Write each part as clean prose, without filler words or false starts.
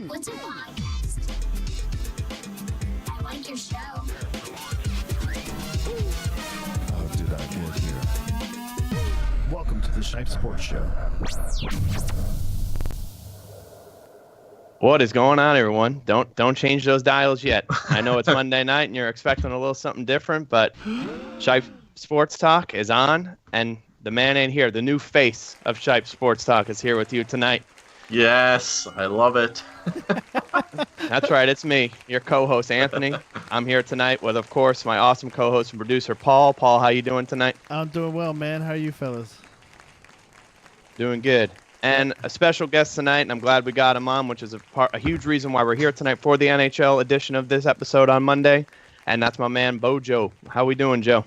What's a podcast? I like your show. How did I get here? Welcome to the Shipe Sports Show. What is going on, everyone? Don't change those dials yet. I know it's Monday night and you're expecting a little something different, but Shipe Sports Talk is on, and the man ain't here. The new face of Shipe Sports Talk is here with you tonight. Yes, I love it. That's right, it's me, your co-host Anthony. I'm here tonight with, of course, my awesome co-host and producer Paul. Paul, how you doing tonight? I'm doing well, man. How are you fellas? Doing good. And a special guest tonight, and I'm glad we got him on, which is a huge reason why we're here tonight for the NHL edition of this episode on Monday. And that's my man, BOJoeKO. How we doing, Joe?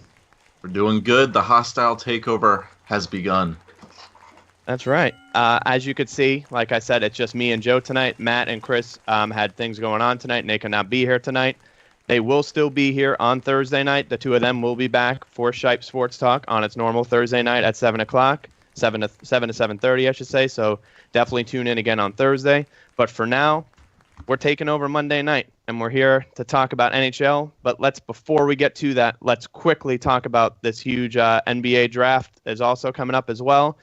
We're doing good. The hostile takeover has begun. That's right. As you could see, like I said, it's just me and Joe tonight. Matt and Chris had things going on tonight, and they could not be here tonight. They will still be here on Thursday night. The two of them will be back for Shipe Sports Talk on its normal Thursday night at 7 o'clock. 7 to 7:30, I should say. So definitely tune in again on Thursday. But for now, we're taking over Monday night, and we're here to talk about NHL. But before we get to that, let's quickly talk about this huge NBA draft is also coming up as well.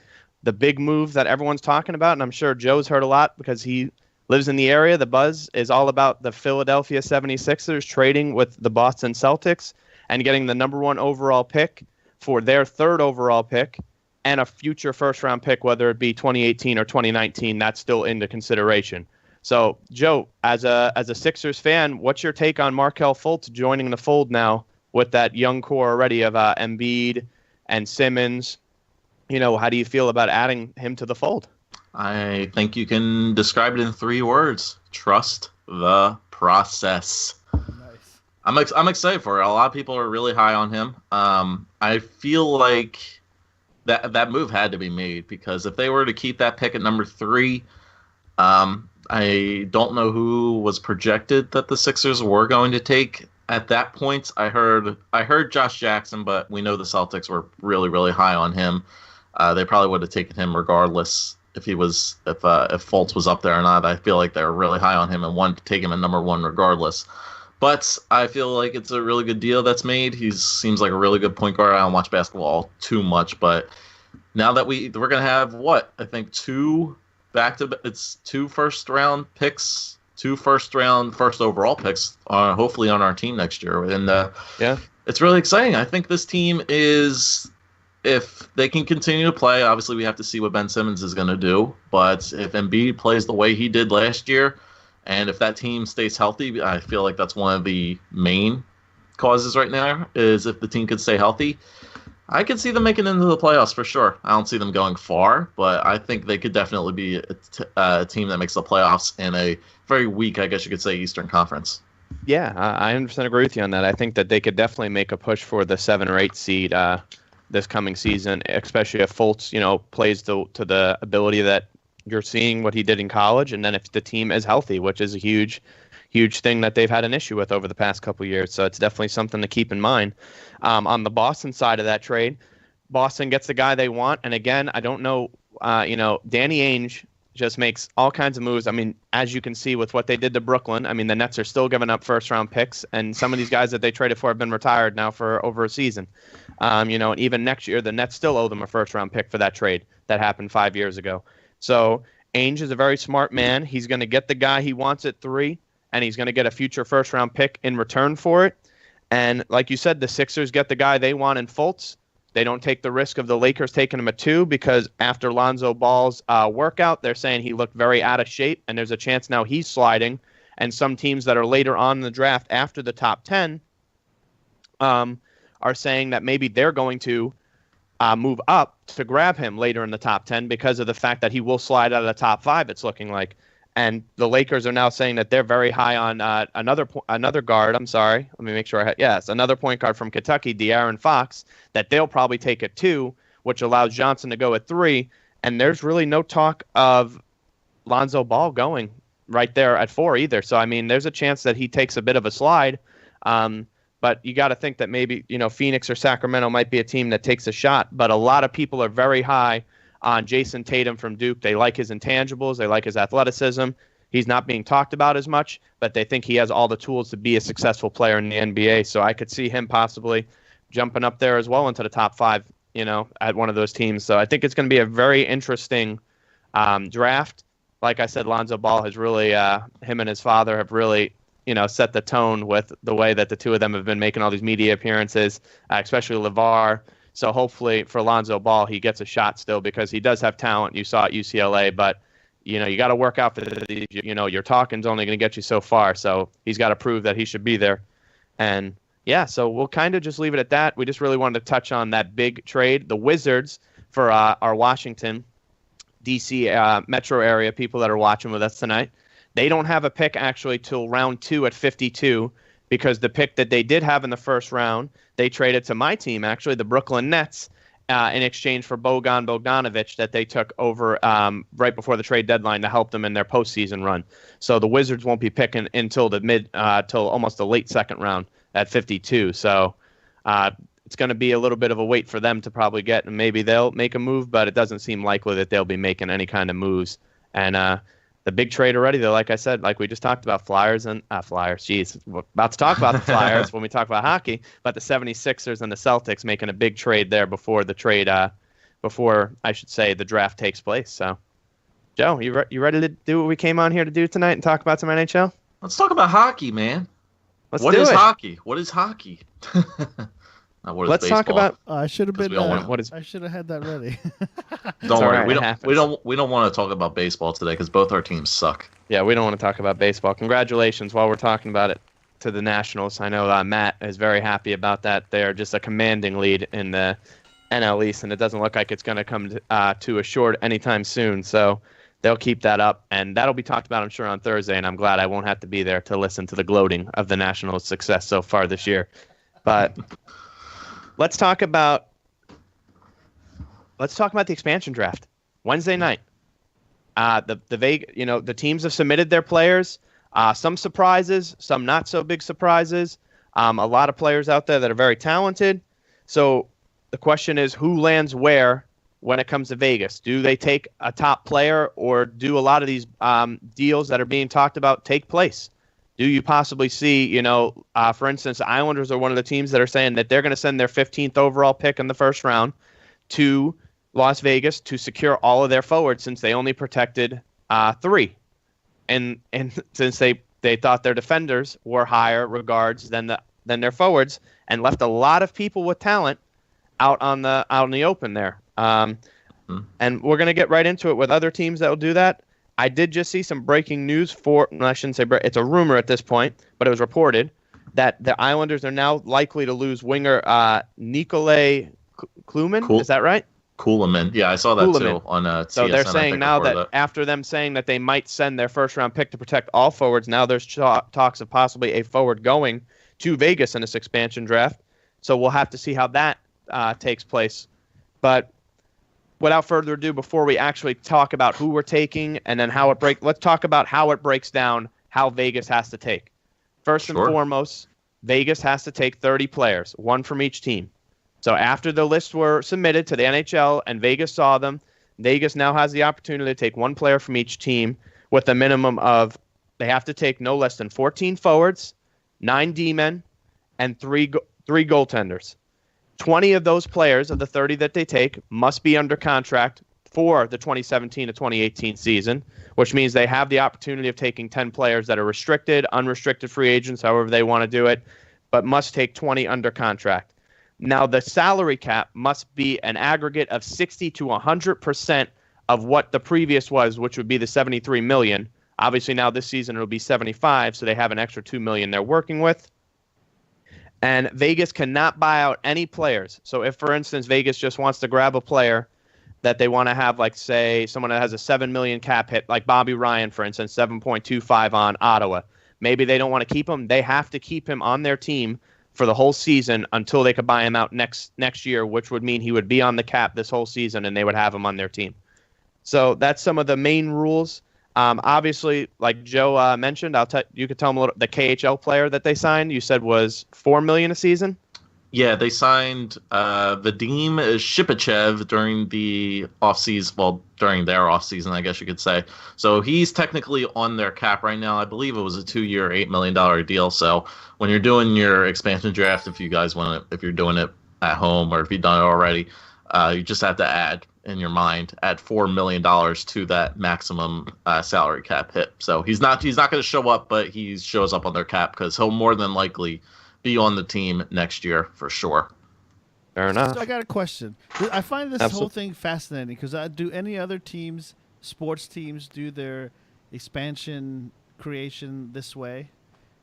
The big move that everyone's talking about, and I'm sure Joe's heard a lot because he lives in the area. The buzz is all about the Philadelphia 76ers trading with the Boston Celtics and getting the number 1 overall pick for their 3rd overall pick and a future first-round pick, whether it be 2018 or 2019. That's still into consideration. So, Joe, as a Sixers fan, what's your take on Markelle Fultz joining the fold now with that young core already of Embiid and Simmons? You know, how do you feel about adding him to the fold? I think you can describe it in 3 words. Trust the process. Nice. I'm excited for it. A lot of people are really high on him. I feel like that move had to be made because if they were to keep that pick at number 3, I don't know who was projected that the Sixers were going to take at that point. I heard Josh Jackson, but we know the Celtics were really, really high on him. They probably would have taken him regardless if Fultz was up there or not. I feel like they were really high on him and wanted to take him at number 1 regardless. But I feel like it's a really good deal that's made. He seems like a really good point guard. I don't watch basketball too much, but now that we're gonna have I think 2 first-round picks, 2 first overall picks, hopefully on our team next year. And yeah, it's really exciting. I think this team is. If they can continue to play, obviously we have to see what Ben Simmons is going to do. But if Embiid plays the way he did last year, and if that team stays healthy, I feel like that's one of the main causes right now, is if the team could stay healthy. I could see them making it into the playoffs for sure. I don't see them going far, but I think they could definitely be a team that makes the playoffs in a very weak, I guess you could say, Eastern Conference. Yeah, I 100% agree with you on that. I think that they could definitely make a push for the 7 or 8 seed this coming season, especially if Fultz, plays to the ability that you're seeing what he did in college, and then if the team is healthy, which is a huge thing that they've had an issue with over the past couple of years. So it's definitely something to keep in mind. On the Boston side of that trade, Boston gets the guy they want, and again, I don't know, Danny Ainge just makes all kinds of moves. I mean, as you can see with what they did to Brooklyn, I mean, the Nets are still giving up first-round picks, and some of these guys that they traded for have been retired now for over a season. And even next year, the Nets still owe them a first-round pick for that trade that happened 5 years ago. So Ainge is a very smart man. He's going to get the guy he wants at 3, and he's going to get a future first-round pick in return for it. And like you said, the Sixers get the guy they want in Fultz. They don't take the risk of the Lakers taking him at 2 because after Lonzo Ball's workout, they're saying he looked very out of shape, and there's a chance now he's sliding. And some teams that are later on in the draft after the top 10 are saying that maybe they're going to move up to grab him later in the top 10 because of the fact that he will slide out of the top 5, it's looking like. And the Lakers are now saying that they're very high on another guard. I'm sorry. Let me make sure. Yes, another point guard from Kentucky, De'Aaron Fox, that they'll probably take at 2, which allows Johnson to go at 3. And there's really no talk of Lonzo Ball going right there at 4 either. So, I mean, there's a chance that he takes a bit of a slide. But you got to think that maybe, Phoenix or Sacramento might be a team that takes a shot. But a lot of people are very high on Jason Tatum from Duke. They like his intangibles. They like his athleticism. he's not being talked about as much, but they think he has all the tools to be a successful player in the NBA. So I could see him possibly jumping up there as well into the top 5, at one of those teams. So I think it's going to be a very interesting draft. Like I said, Lonzo Ball has really, him and his father have really, set the tone with the way that the two of them have been making all these media appearances, especially LeVar. So hopefully for Lonzo Ball, he gets a shot still because he does have talent. You saw at UCLA, but you got to work out for these. Your talking's only going to get you so far. So he's got to prove that he should be there. And yeah, so we'll kind of just leave it at that. We just really wanted to touch on that big trade. The Wizards for our Washington, D.C. metro area people that are watching with us tonight, they don't have a pick actually till round 2 at 52 because the pick that they did have in the first round, they traded to my team, actually, the Brooklyn Nets, in exchange for Bogdanovic that they took over right before the trade deadline to help them in their postseason run. So the Wizards won't be picking until till almost the late second round at 52. So it's going to be a little bit of a wait for them to probably get, and maybe they'll make a move, but it doesn't seem likely that they'll be making any kind of moves. And the big trade already, though, like I said, like we just talked about Flyers. Jeez, we're about to talk about the Flyers when we talk about hockey, but the 76ers and the Celtics making a big trade there before the trade, before I should say the draft takes place. So, Joe, you ready to do what we came on here to do tonight and talk about some NHL? Let's talk about hockey, man. What is hockey? What is hockey? Let's talk about. I should have been. I should have had that ready. Don't worry. We don't want to talk about baseball today because both our teams suck. Yeah, we don't want to talk about baseball. Congratulations while we're talking about it to the Nationals. I know Matt is very happy about that. They are just a commanding lead in the NL East, and it doesn't look like it's going to come to a short anytime soon. So they'll keep that up, and that'll be talked about, I'm sure, on Thursday. And I'm glad I won't have to be there to listen to the gloating of the Nationals' success so far this year. But let's talk about the expansion draft Wednesday night. The teams have submitted their players. Some surprises, some not so big surprises. A lot of players out there that are very talented. So the question is, who lands where when it comes to Vegas? Do they take a top player, or do a lot of these deals that are being talked about take place? Do you possibly see, for instance, the Islanders are one of the teams that are saying that they're going to send their 15th overall pick in the first round to Las Vegas to secure all of their forwards since they only protected 3. And since they thought their defenders were higher regards than their forwards, and left a lot of people with talent out in the open there. And we're going to get right into it with other teams that will do that. I did just see some breaking news I shouldn't say it's a rumor at this point, but it was reported that the Islanders are now likely to lose winger Nikolai Kluman. Is that right? Kuhlman. Yeah, I saw that too on TSN. So they're saying now that after them saying that they might send their first-round pick to protect all forwards, now there's talks of possibly a forward going to Vegas in this expansion draft. So we'll have to see how that takes place. But without further ado, before we actually talk about who we're taking and then how it let's talk about how it breaks down how Vegas has to take. First and foremost, Vegas has to take 30 players, one from each team. So after the lists were submitted to the NHL and Vegas saw them, Vegas now has the opportunity to take one player from each team with a minimum of, they have to take no less than 14 forwards, 9 D-men, and 3 goaltenders. 20 of those players of the 30 that they take must be under contract for the 2017 to 2018 season, which means they have the opportunity of taking 10 players that are restricted, unrestricted free agents, however they want to do it, but must take 20 under contract. Now, the salary cap must be an aggregate of 60 to 100% of what the previous was, which would be the $73 million. Obviously, now this season it'll be 75, so they have an extra $2 million they're working with. And Vegas cannot buy out any players. So if, for instance, Vegas just wants to grab a player that they want to have, like, say, someone that has a $7 million cap hit, like Bobby Ryan, for instance, 7.25 on Ottawa. Maybe they don't want to keep him. They have to keep him on their team for the whole season until they could buy him out next year, which would mean he would be on the cap this whole season and they would have him on their team. So that's some of the main rules. Obviously, like Joe mentioned, you could tell him a little. The KHL player that they signed, you said was $4 million a season. Yeah, they signed Vadim Shipachev during the offseason. Well, during their offseason, I guess you could say. So he's technically on their cap right now. I believe it was a 2-year, $8 million deal. So when you're doing your expansion draft, if you guys want it, if you're doing it at home or if you've done it already, you just have to add in your mind, add $4 million to that maximum salary cap hit. So he's not going to show up, but he shows up on their cap because he'll more than likely be on the team next year for sure. Fair enough. So I got a question. I find this whole thing fascinating because do any other teams, sports teams, do their expansion creation this way?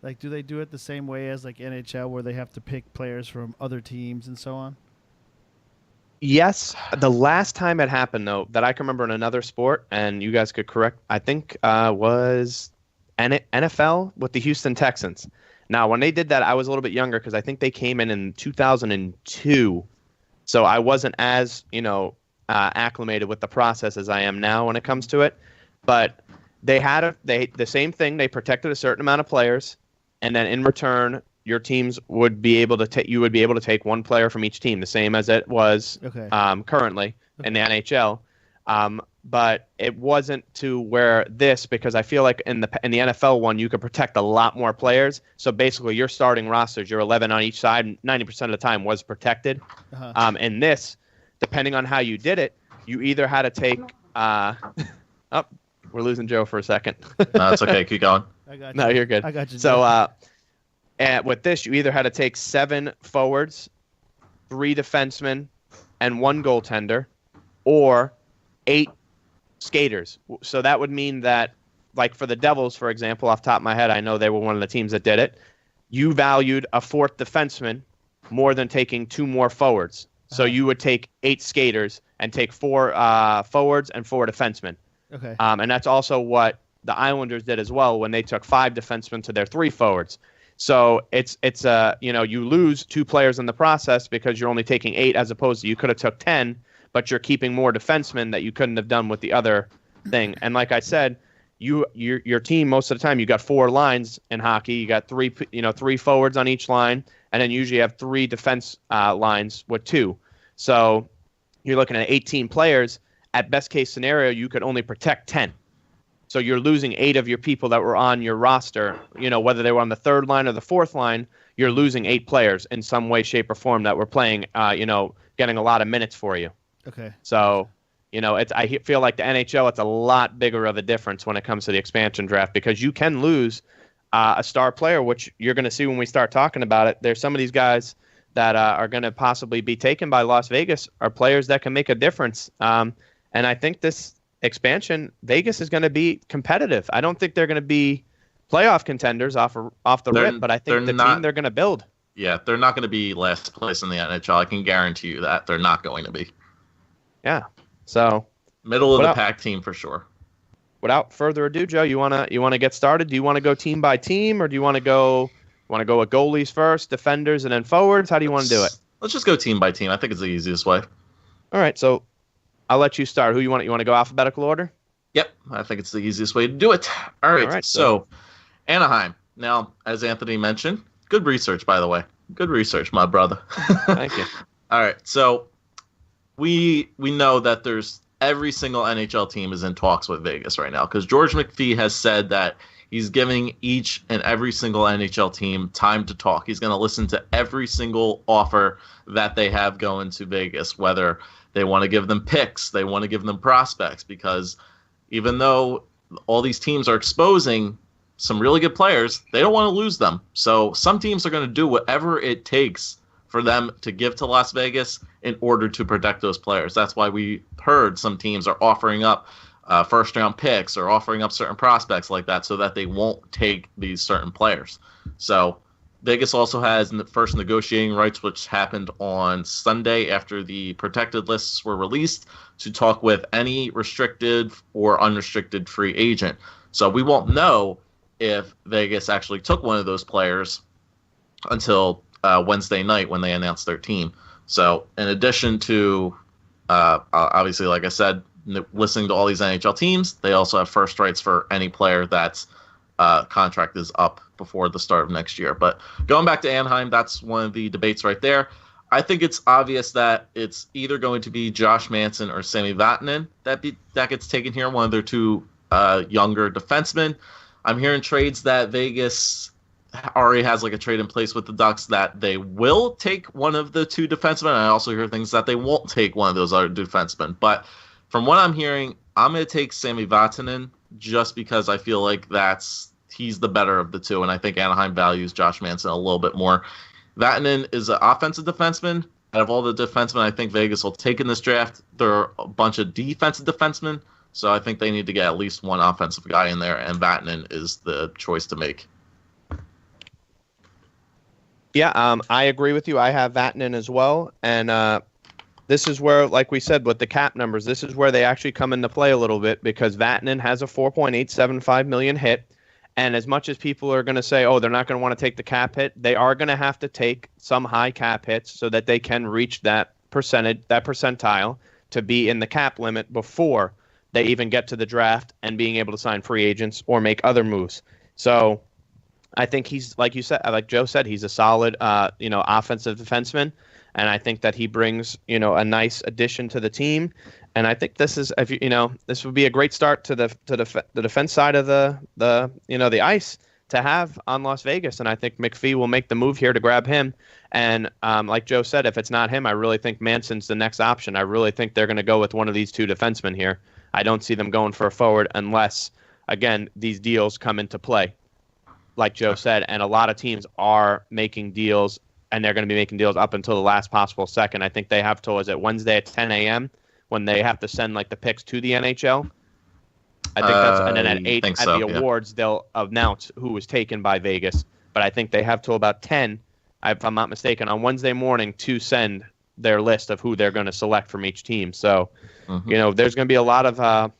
Like, do they do it the same way as like NHL, where they have to pick players from other teams and so on? Yes. The last time it happened, though, that I can remember in another sport, and you guys could correct, I think was NFL with the Houston Texans. Now, when they did that, I was a little bit younger because I think they came in 2002. So I wasn't as, acclimated with the process as I am now when it comes to it. But they had the same thing. They protected a certain amount of players, and then in return, your teams would be able to take one player from each team, the same as it was currently in the NHL. But it wasn't to where this, because I feel like in the NFL one, you could protect a lot more players. So basically, your starting rosters, your 11 on each side, 90% of the time was protected. And this, depending on how you did it, you either had to take. Oh, we're losing Joe for a second. No, it's okay. Keep going. I got you. No, you're good. I got you. So with this, you either had to take 7 forwards, 3 defensemen, and 1 goaltender, or 8 skaters. So that would mean that, like for the Devils, for example, off the top of my head, I know they were one of the teams that did it. You valued a 4th defenseman more than taking 2 more forwards. So you would take 8 skaters and take 4 forwards and 4 defensemen. Okay. And that's also what the Islanders did as well when they took 5 defensemen to their 3 forwards. So it's you lose 2 players in the process because you're only taking 8 as opposed to you could have took 10, but you're keeping more defensemen that you couldn't have done with the other thing. And like I said, your team most of the time you got 4 lines in hockey. You got 3 forwards on each line, and then usually you have 3 defense lines with 2. So you're looking at 18 players. At best case scenario, you could only protect 10. So you're losing 8 of your people that were on your roster. Whether they were on the 3rd line or the 4th line, you're losing 8 players in some way, shape, or form that were playing. Getting a lot of minutes for you. Okay. So, I feel like the NHL, it's a lot bigger of a difference when it comes to the expansion draft because you can lose a star player, which you're going to see when we start talking about it. There's some of these guys that are going to possibly be taken by Las Vegas are players that can make a difference. And I think this expansion, Vegas is going to be competitive. I don't think they're going to be playoff contenders off the rip, but I think the team they're going to build. Yeah, they're not going to be last place in the NHL. I can guarantee you that they're not going to be. Yeah. So middle of the pack team for sure. Without further ado, Joe, you wanna get started? Do you want to go team by team, or do you want to go with goalies first, defenders, and then forwards? How do you want to do it? Let's just go team by team. I think it's the easiest way. All right, so I'll let you start. Who you want? You want to go alphabetical order? Yep, I think it's the easiest way to do it. All right, so Anaheim. Now, as Anthony mentioned, good research, by the way. Good research, my brother. Thank you. All right, so we know that there's every single NHL team is in talks with Vegas right now because George McPhee has said that he's giving each and every single NHL team time to talk. He's going to listen to every single offer that they have going to Vegas, whether they want to give them picks, they want to give them prospects, because even though all these teams are exposing some really good players, they don't want to lose them. So some teams are going to do whatever it takes for them to give to Las Vegas in order to protect those players. That's why we heard some teams are offering up first-round picks or offering up certain prospects like that so that they won't take these certain players. So Vegas also has the first negotiating rights, which happened on Sunday after the protected lists were released, to talk with any restricted or unrestricted free agent. So we won't know if Vegas actually took one of those players until Wednesday night when they announced their team. So in addition to, obviously, like I said, listening to all these NHL teams, they also have first rights for any player that's contract is up before the start of next year. But going back to Anaheim, that's one of the debates right there. I think it's obvious that it's either going to be Josh Manson or Sami Vatanen that gets taken here, one of their two younger defensemen. I'm hearing trades that Vegas already has like a trade in place with the Ducks that they will take one of the two defensemen. I also hear things that they won't take one of those other defensemen. But from what I'm hearing, I'm going to take Sami Vatanen just because I feel like he's the better of the two, and I think Anaheim values Josh Manson a little bit more. Vatanen is an offensive defenseman. Out of all the defensemen I think Vegas will take in this draft, there are a bunch of defensive defensemen, so I think they need to get at least one offensive guy in there, and Vatanen is the choice to make. Yeah, I agree with you. I have Vatanen as well, and this is where, like we said, with the cap numbers, this is where they actually come into play a little bit because Vatanen has a $4.875 million hit, and as much as people are going to say, oh, they're not going to want to take the cap hit, they are going to have to take some high cap hits so that they can reach that percentile to be in the cap limit before they even get to the draft and being able to sign free agents or make other moves. So I think he's, like you said, like Joe said, he's a solid, offensive defenseman, and I think that he brings, a nice addition to the team. And I think this is, this would be a great start to the defense side of the ice to have on Las Vegas. And I think McPhee will make the move here to grab him. And like Joe said, if it's not him, I really think Manson's the next option. I really think they're going to go with one of these two defensemen here. I don't see them going for a forward unless, again, these deals come into play, like Joe said. And a lot of teams are making deals, and they're going to be making deals up until the last possible second. I think they have till, is it Wednesday at 10 a.m. when they have to send like the picks to the NHL? I think that's, and then at 8 at the awards, they'll announce who was taken by Vegas. But I think they have till about 10, if I'm not mistaken, on Wednesday morning to send their list of who they're going to select from each team. So, there's going to be a lot of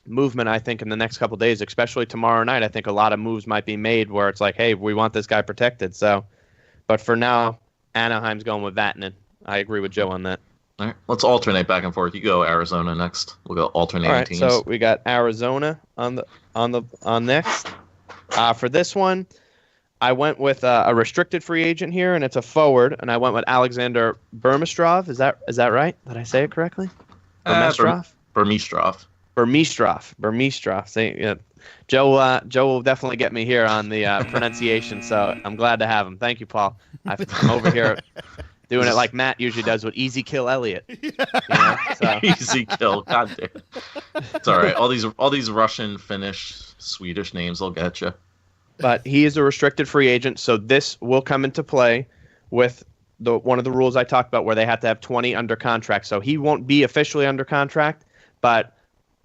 movement, I think, in the next couple of days, especially tomorrow night. I think a lot of moves might be made where it's like, hey, we want this guy protected. So, but for now, Anaheim's going with Vatanen. I agree with Joe on that. All right, let's alternate back and forth. You go Arizona next. We'll go alternating teams. So we got Arizona on next. For this one, I went with a restricted free agent here, and it's a forward, and I went with Alexander Burmistrov. Is that right? Did I say it correctly? Burmistrov. See, yeah. Joe will definitely get me here on the pronunciation, so I'm glad to have him. Thank you, Paul. I'm over here doing it like Matt usually does with Easy Kill Elliott. Easy Kill, god damn. It's all right. All these Russian, Finnish, Swedish names will get you. But he is a restricted free agent, so this will come into play with one of the rules I talked about where they have to have 20 under contract. So he won't be officially under contract, but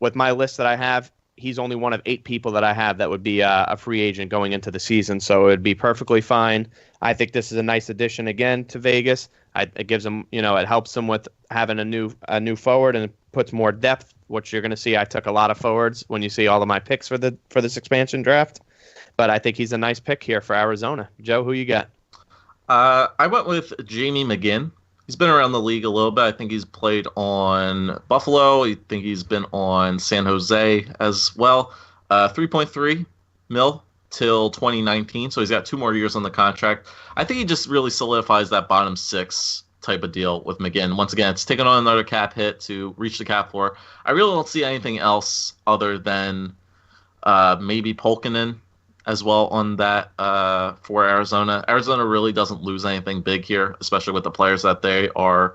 with my list that I have, he's only one of 8 people that I have that would be a free agent going into the season. So it would be perfectly fine. I think this is a nice addition again to Vegas. It gives them, it helps them with having a new forward, and it puts more depth, which you're going to see. I took a lot of forwards when you see all of my picks for this expansion draft, but I think he's a nice pick here for Arizona. Joe, who you got? I went with Jamie McGinn. He's been around the league a little bit. I think he's played on Buffalo. I think he's been on San Jose as well. 3.3 mil till 2019, so he's got 2 more years on the contract. I think he just really solidifies that bottom 6 type of deal with McGinn. Once again, it's taking on another cap hit to reach the cap floor. I really don't see anything else other than maybe Polkinen as well on that for Arizona. Arizona really doesn't lose anything big here, especially with the players that they are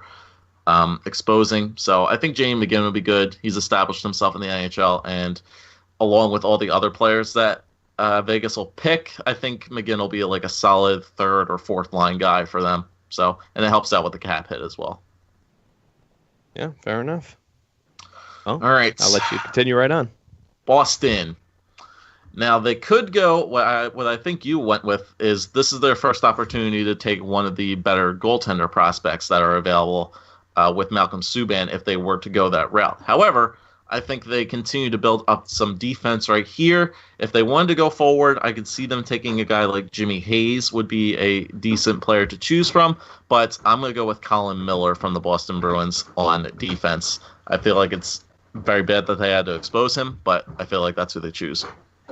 exposing. So I think Jamie McGinn would be good. He's established himself in the NHL, and along with all the other players that Vegas will pick, I think McGinn will be like a solid 3rd or 4th line guy for them. So, and it helps out with the cap hit as well. Yeah, fair enough. Oh, all right. I'll let you continue right on. Boston. Now, they could go, what I think you went with is this is their first opportunity to take one of the better goaltender prospects that are available with Malcolm Subban if they were to go that route. However, I think they continue to build up some defense right here. If they wanted to go forward, I could see them taking a guy like Jimmy Hayes would be a decent player to choose from, but I'm going to go with Colin Miller from the Boston Bruins on defense. I feel like it's very bad that they had to expose him, but I feel like that's who they choose.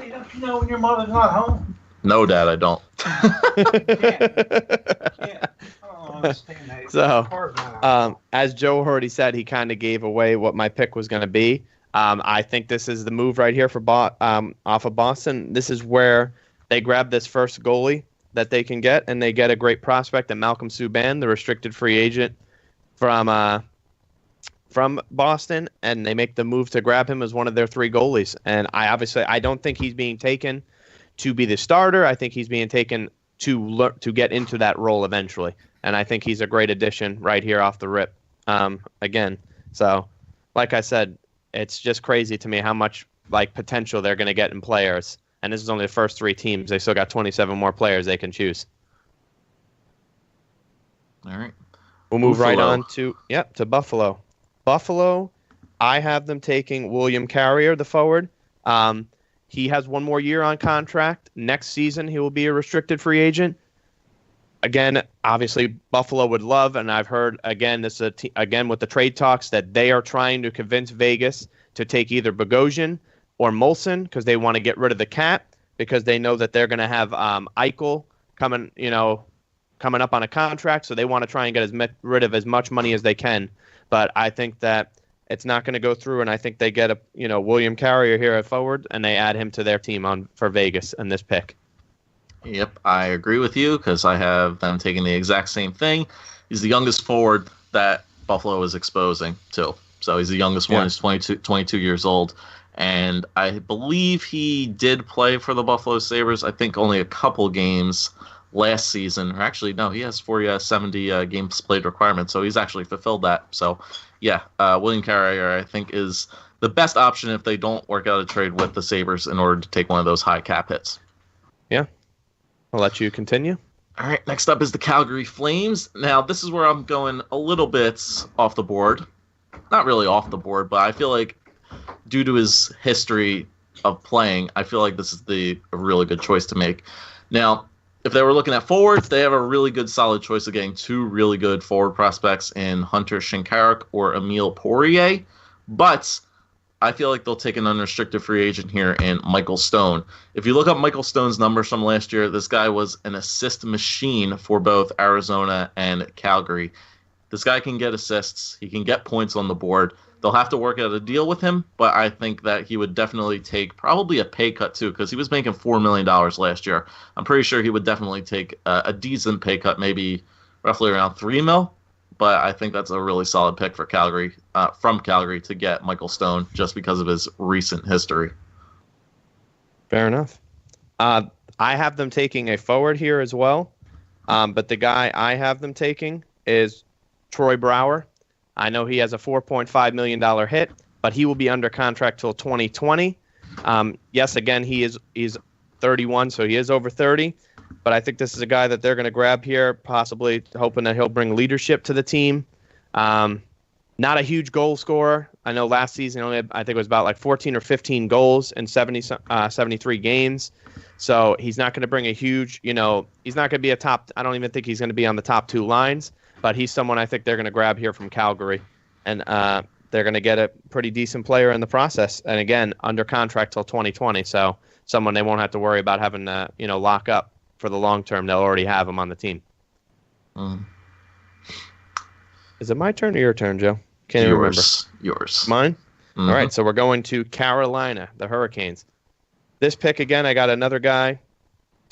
You don't know when your mother's not home. No, Dad, I don't. Yeah. I don't understand that. So, Car's not out. as Joe already said, he kind of gave away what my pick was going to be. I think this is the move right here for off of Boston. This is where they grab this first goalie that they can get, and they get a great prospect in Malcolm Subban, the restricted free agent from Boston, and they make the move to grab him as one of their 3 goalies. And I don't think he's being taken to be the starter. I think he's being taken to get into that role eventually. And I think he's a great addition right here off the rip. Again, so like I said, it's just crazy to me how much potential they're going to get in players. And this is only the first 3 teams. They still got 27 more players they can choose. All right. We'll move right on to Buffalo. Buffalo, I have them taking William Carrier, the forward. He has 1 more year on contract. Next season, he will be a restricted free agent. Again, obviously, Buffalo would love, and I've heard, again, with the trade talks, that they are trying to convince Vegas to take either Bogosian or Molson because they want to get rid of the cap because they know that they're going to have Eichel coming up on a contract, so they want to try and get rid of as much money as they can. But I think that it's not going to go through, and I think they get William Carrier here at forward, and they add him to their team for Vegas in this pick. Yep, I agree with you because I have them taking the exact same thing. He's the youngest forward that Buffalo is exposing to. So he's the youngest one. He's 22 years old. And I believe he did play for the Buffalo Sabres, I think only a couple games last season. Or actually, no, he has 70 games played requirement, so he's actually fulfilled that. So, yeah, William Carrier, I think, is the best option if they don't work out a trade with the Sabres in order to take one of those high cap hits. Yeah. I'll let you continue. All right, next up is the Calgary Flames. Now, this is where I'm going a little bit off the board. Not really off the board, but I feel like due to his history of playing, I feel like this is a really good choice to make. Now, if they were looking at forwards, they have a really good, solid choice of getting 2 really good forward prospects in Hunter Shinkaruk or Emile Poirier. But I feel like they'll take an unrestricted free agent here in Michael Stone. If you look up Michael Stone's numbers from last year, this guy was an assist machine for both Arizona and Calgary. This guy can get assists. He can get points on the board. They'll have to work out a deal with him, but I think that he would definitely take probably a pay cut too because he was making $4 million last year. I'm pretty sure he would definitely take a decent pay cut, maybe roughly around $3 million. But I think that's a really solid pick for Calgary, from Calgary, to get Michael Stone just because of his recent history. Fair enough. I have them taking a forward here as well, but the guy I have them taking is Troy Brouwer. I know he has a $4.5 million hit, but he will be under contract till 2020. Yes, again, he's 31, so he is over 30. But I think this is a guy that they're going to grab here, possibly hoping that he'll bring leadership to the team. Not a huge goal scorer. I know last season only I think it was about 14 or 15 goals in 73 games. So he's not going to bring a huge, he's not going to be a top. I don't even think he's going to be on the top 2 lines. But he's someone I think they're going to grab here from Calgary. And they're going to get a pretty decent player in the process. And again, under contract till 2020. So someone they won't have to worry about having to, lock up for the long term. They'll already have him on the team. Is it my turn or your turn, Joe? Can't even remember. Yours. Mine? Mm-hmm. All right, so we're going to Carolina, the Hurricanes. This pick, again, I got another guy,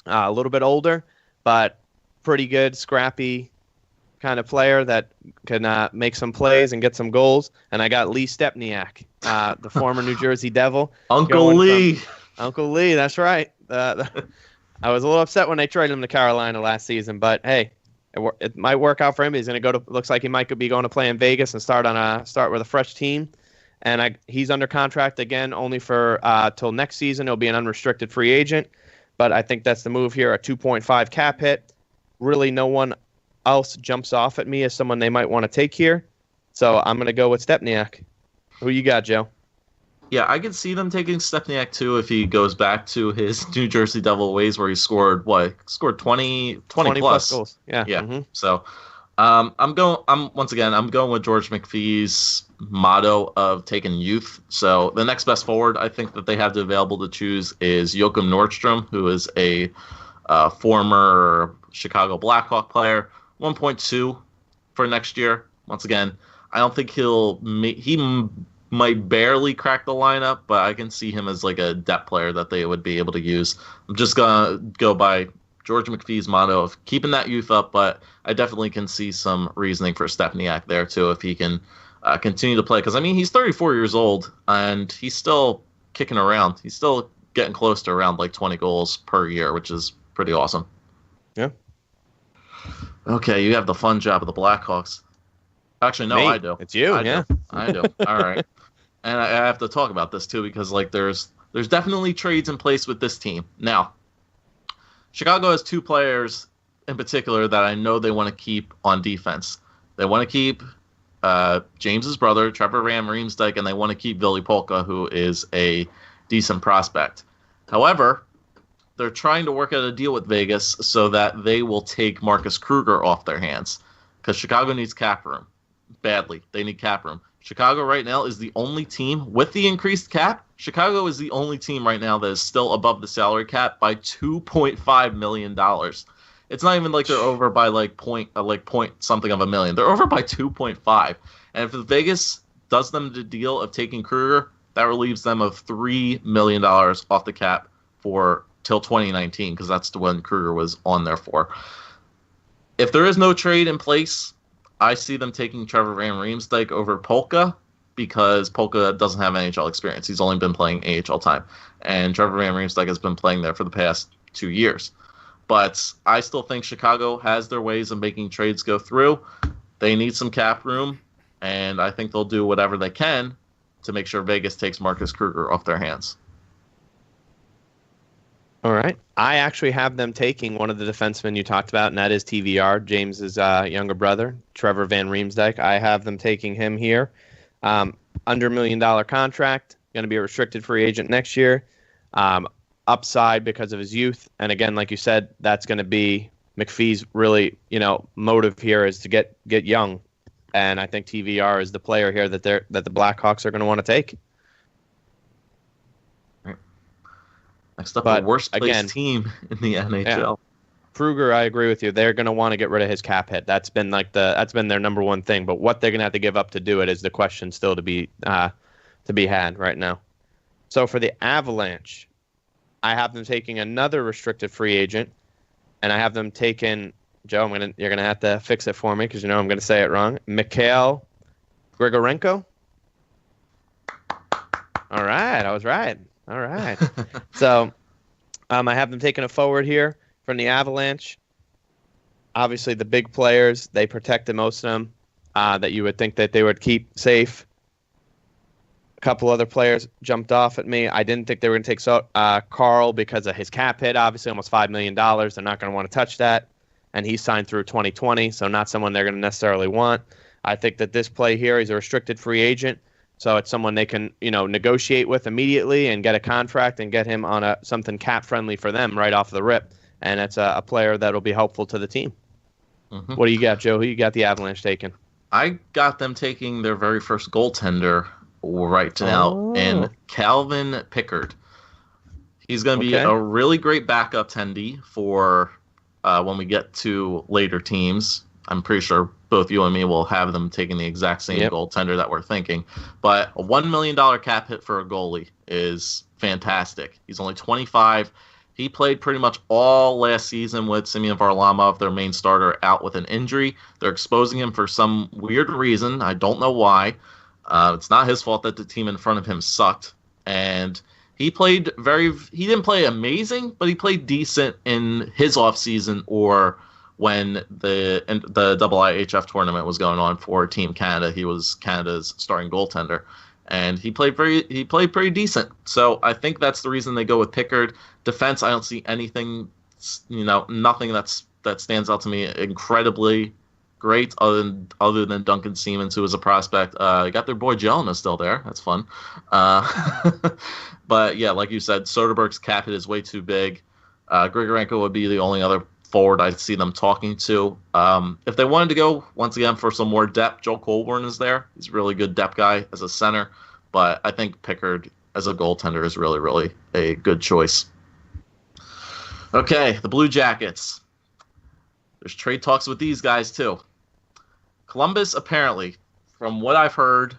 a little bit older, but pretty good, scrappy kind of player that can make some plays and get some goals. And I got Lee Stepniak, the former New Jersey Devil. Uncle Lee. Uncle Lee, that's right. I was a little upset when they traded him to Carolina last season, but hey, it might work out for him. He's going to looks like he might be going to play in Vegas and start with a fresh team. And he's under contract again, only for till next season. He'll be an unrestricted free agent, but I think that's the move here. A 2.5 cap hit. Really, no one else jumps off at me as someone they might want to take here. So I'm going to go with Stepniak. Who you got, Joe? Yeah, I could see them taking Stepniak too if he goes back to his New Jersey Devil ways where he scored 20 plus goals. Yeah. Mm-hmm. So I'm going with George McPhee's motto of taking youth. So the next best forward I think that they have available to choose is Joachim Nordstrom, who is a former Chicago Blackhawk player. 1.2 for next year. Once again, I don't think he might barely crack the lineup, but I can see him as like a depth player that they would be able to use. I'm just gonna go by George McPhee's motto of keeping that youth up, but I definitely can see some reasoning for Stepaniak there too if he can continue to play. Because I mean, he's 34 years old and he's still kicking around. He's still getting close to around like 20 goals per year, which is pretty awesome. Yeah. Okay, you have the fun job of the Blackhawks. Actually, no, Me. I do. It's you, yeah. I do. All right. And I have to talk about this too because like there's definitely trades in place with this team. Now, Chicago has two players in particular that I know they want to keep on defense. They want to keep James's brother, Trevor Van Riemsdyk, and they want to keep Ville Polka, who is a decent prospect. However, they're trying to work out a deal with Vegas so that they will take Marcus Kruger off their hands because Chicago needs cap room badly. They need cap room. Chicago right now is the only team with the increased cap. Chicago is the only team right now that is still above the salary cap by $2.5 million. It's not even like they're over by point something of a million. They're over by 2.5. And if Vegas does them the deal of taking Kruger, that relieves them of $3 million off the cap for till 2019 because that's when Kruger was on there for. If there is no trade in place, I see them taking Trevor Van Riemsdyk over Polka because Polka doesn't have NHL experience. He's only been playing AHL time. And Trevor Van Riemsdyk has been playing there for the past 2 years. But I still think Chicago has their ways of making trades go through. They need some cap room, and I think they'll do whatever they can to make sure Vegas takes Marcus Kruger off their hands. All right. I actually have them taking one of the defensemen you talked about, and that is TVR, James's younger brother, Trevor Van Riemsdyk. I have them taking him here. Under $1 million contract, going to be a restricted free agent next year. Upside because of his youth. And again, like you said, that's going to be McPhee's really, motive here is to get young. And I think TVR is the player here that the Blackhawks are going to want to take. Next up, the worst placed team in the NHL. Yeah. Kruger, I agree with you. They're going to want to get rid of his cap hit. That's been their number one thing. But what they're going to have to give up to do it is the question still to be had right now. So for the Avalanche, I have them taking another restricted free agent, and I have them taking Joe. You're gonna have to fix it for me because I'm gonna say it wrong. Mikhail Grigorenko. All right, I was right. All right. So I have them taking a forward here from the Avalanche. Obviously, the big players, they protected most of them that you would think that they would keep safe. A couple other players jumped off at me. I didn't think they were going to take Carl because of his cap hit, obviously almost $5 million. They're not going to want to touch that. And he's signed through 2020, so not someone they're going to necessarily want. I think that this play here, he's a restricted free agent. So it's someone they can, negotiate with immediately and get a contract and get him on something cap friendly for them right off the rip. And it's a player that will be helpful to the team. Mm-hmm. What do you got, Joe? Who you got the Avalanche taking? I got them taking their very first goaltender right now in Calvin Pickard. He's going to be a really great backup tendy for when we get to later teams. I'm pretty sure both you and me will have them taking the exact same goaltender that we're thinking. But a $1 million cap hit for a goalie is fantastic. He's only 25. He played pretty much all last season with Semyon Varlamov, their main starter, out with an injury. They're exposing him for some weird reason. I don't know why. It's not his fault that the team in front of him sucked. And he played he didn't play amazing, but he played decent in his offseason or when the IIHF tournament was going on for Team Canada. He was Canada's starting goaltender. And he played pretty decent. So I think that's the reason they go with Pickard. Defense, I don't see anything, nothing that stands out to me incredibly great other than Duncan Siemens, who was a prospect. Got their boy Jelena still there. That's fun. But yeah, like you said, Soderberg's cap hit is way too big. Grigorenko would be the only other forward I see them talking to. If they wanted to go, once again, for some more depth, Joel Colborn is there. He's a really good depth guy as a center. But I think Pickard as a goaltender is really, really a good choice. Okay, the Blue Jackets. There's trade talks with these guys, too. Columbus, apparently, from what I've heard,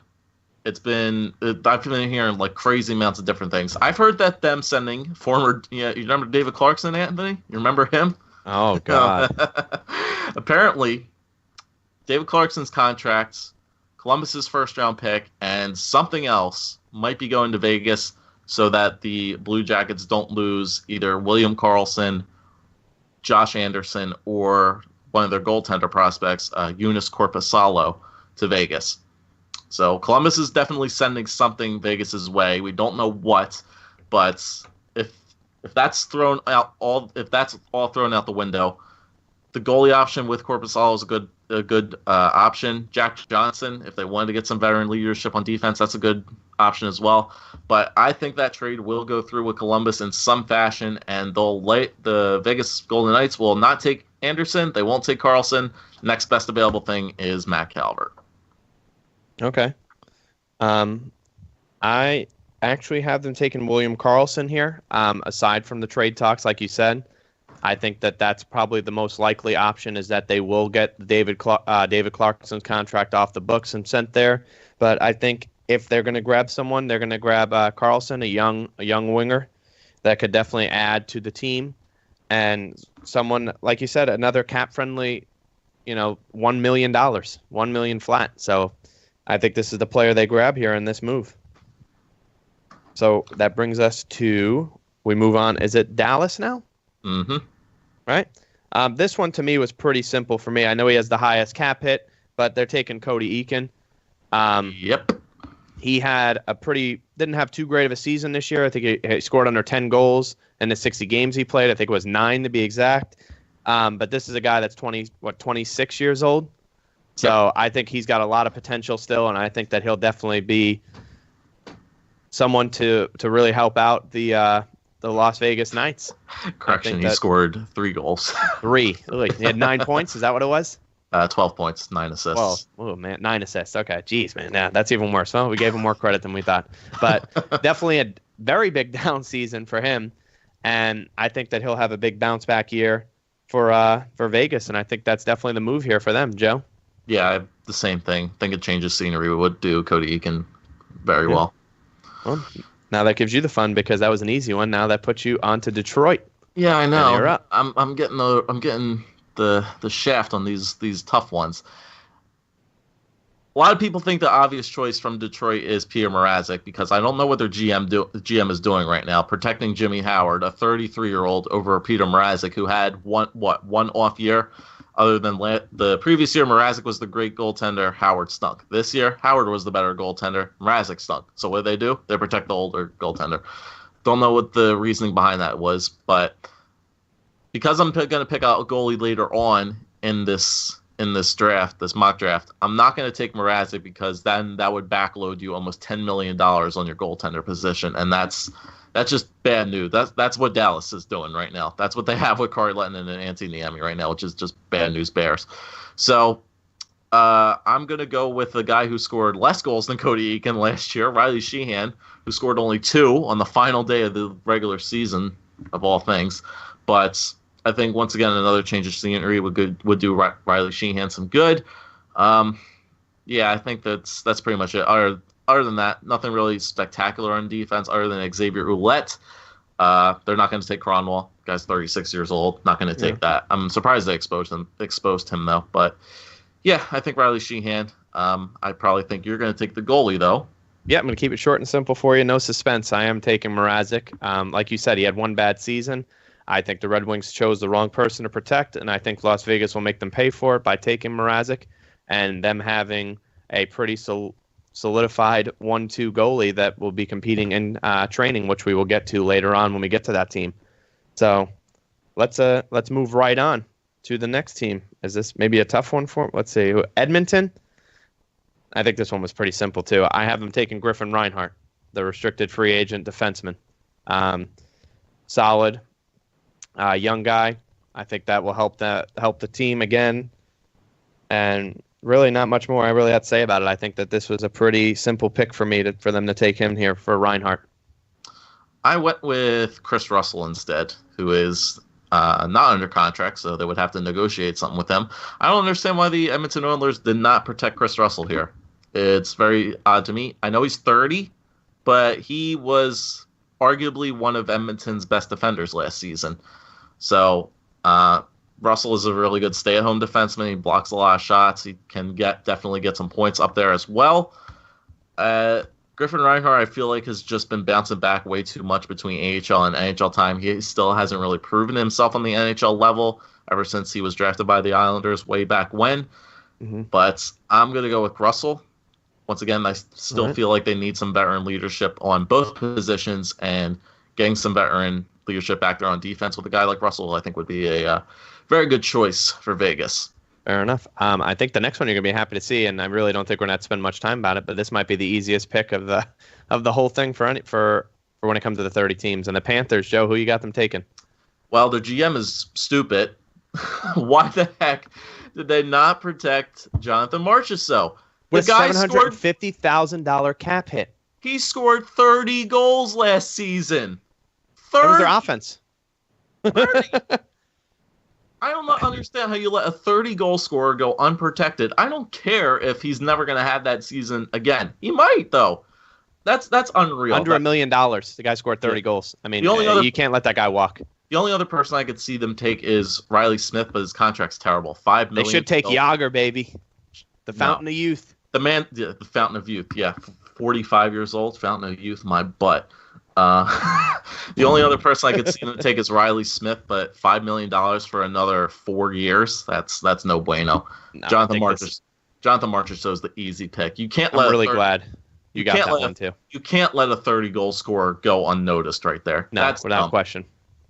I've been hearing like crazy amounts of different things. I've heard that them sending former, you remember David Clarkson, Anthony? You remember him? Oh, God. Apparently, David Clarkson's contracts, Columbus's first-round pick, and something else might be going to Vegas so that the Blue Jackets don't lose either William Karlsson, Josh Anderson, or one of their goaltender prospects, Eunice Korpisalo, to Vegas. So Columbus is definitely sending something Vegas's way. We don't know what, but if that's thrown out if that's all thrown out the window, the goalie option with Korpisalo is a good option. Jack Johnson, if they wanted to get some veteran leadership on defense, that's a good option as well. But I think that trade will go through with Columbus in some fashion, and the Vegas Golden Knights will not take Anderson. They won't take Karlsson. Next best available thing is Matt Calvert. Okay. I actually have them taking William Karlsson here. Aside from the trade talks, like you said, I think that's probably the most likely option is that they will get David Clarkson's contract off the books and sent there. But I think if they're going to grab someone, they're going to grab Karlsson, a young winger that could definitely add to the team, and someone like you said, another cap-friendly, $1 million, $1 million flat. So I think this is the player they grab here in this move. So that brings us to, we move on. Is it Dallas now? Mm-hmm. Right. This one to me was pretty simple for me. I know he has the highest cap hit, but they're taking Cody Eakin. Yep. He didn't have too great of a season this year. I think he scored under 10 goals in the 60 games he played. I think it was 9 to be exact. But this is a guy that's 26 years old. So I think he's got a lot of potential still, and I think that he'll definitely be someone to really help out the Las Vegas Knights. Correction, he scored 3 goals. 3. Really? He had 9 points? Is that what it was? 12 points, 9 assists. Well, oh man, 9 assists. Okay, jeez, man, yeah, that's even worse. Well, we gave him more credit than we thought, but definitely a very big down season for him, and I think that he'll have a big bounce back year for Vegas, and I think that's definitely the move here for them, Joe. Yeah, the same thing. I think a change of scenery would do Cody Eakin very well. Well, now that gives you the fun because that was an easy one. Now that puts you on to Detroit. Yeah, I know. And you're up. I'm getting the shaft on these tough ones. A lot of people think the obvious choice from Detroit is Peter Mrazek because I don't know what their GM is doing right now, protecting Jimmy Howard, a 33-year-old, over Peter Mrazek, who had one off year. Other than the previous year, Mrazek was the great goaltender. Howard stunk. This year, Howard was the better goaltender. Mrazek stunk. So what do? They protect the older goaltender. Don't know what the reasoning behind that was, but because I'm going to pick out a goalie later on in this draft, this mock draft, I'm not going to take Mrazek because then that would backload you almost $10 million on your goaltender position, and that's just bad news. That's what Dallas is doing right now. That's what they have with Kari Lehtinen and Antti Niemi right now, which is just bad news bears. So I'm going to go with a guy who scored less goals than Cody Eakin last year, Riley Sheahan, who scored only 2 on the final day of the regular season, of all things. But I think, once again, another change of scenery would do Riley Sheahan some good. Yeah, I think that's pretty much it. Other than that, nothing really spectacular on defense other than Xavier Ouellet. They're not going to take Cronwall. Guy's 36 years old. Not going to take that. I'm surprised they exposed him though. But yeah, I think Riley Sheahan. I probably think you're going to take the goalie though. Yeah, I'm going to keep it short and simple for you. No suspense. I am taking Mrazek. Like you said, he had one bad season. I think the Red Wings chose the wrong person to protect, and I think Las Vegas will make them pay for it by taking Mrazek and them having a pretty solidified 1-2 goalie that will be competing in training, which we will get to later on when we get to that team. So let's move right on to the next team. Is this maybe a tough one for? Let's see, Edmonton. I think this one was pretty simple too. I have them taking Griffin Reinhart, the restricted free agent defenseman. Solid, young guy. I think that will help the team again. And really not much more I really have to say about it. I think that this was a pretty simple pick for me for them to take him here for Reinhart. I went with Chris Russell instead, who is not under contract, so they would have to negotiate something with him. I don't understand why the Edmonton Oilers did not protect Chris Russell here. It's very odd to me. I know he's 30, but he was arguably one of Edmonton's best defenders last season. So Russell is a really good stay-at-home defenseman. He blocks a lot of shots. He can definitely get some points up there as well. Griffin Reinhart, I feel like, has just been bouncing back way too much between AHL and NHL time. He still hasn't really proven himself on the NHL level ever since he was drafted by the Islanders way back when. Mm-hmm. But I'm going to go with Russell. Once again, I still feel like they need some veteran leadership on both positions, and getting some veteran leadership back there on defense with a guy like Russell, I think, would be a very good choice for Vegas. Fair enough. I think the next one you're gonna be happy to see, and I really don't think we're gonna spend much time about it, but this might be the easiest pick of the whole thing for when it comes to the 30 teams. And the Panthers, Joe, who you got them taking? Well, their GM is stupid. Why the heck did they not protect Jonathan Marchessault? With $750,000 cap hit. He scored 30 goals last season. 30. That was their offense. 30. I don't understand how you let a 30-goal scorer go unprotected. I don't care if he's never going to have that season again. He might, though. That's unreal. Under $1 million, the guy scored 30 goals. I mean, you can't let that guy walk. The only other person I could see them take is Riley Smith, but his contract's terrible. $5 million. They should take Yager, baby. The fountain of youth. The fountain of youth. Yeah, 45 years old. Fountain of youth, my butt. The only other person I could see them take is Riley Smith, but $5 million for another 4 years. That's no bueno. No, Jonathan Marchessault is the easy pick. You can't let. I'm really glad you got that one too. You can't let a 30-goal scorer go unnoticed right there. No, that's without dumb. question.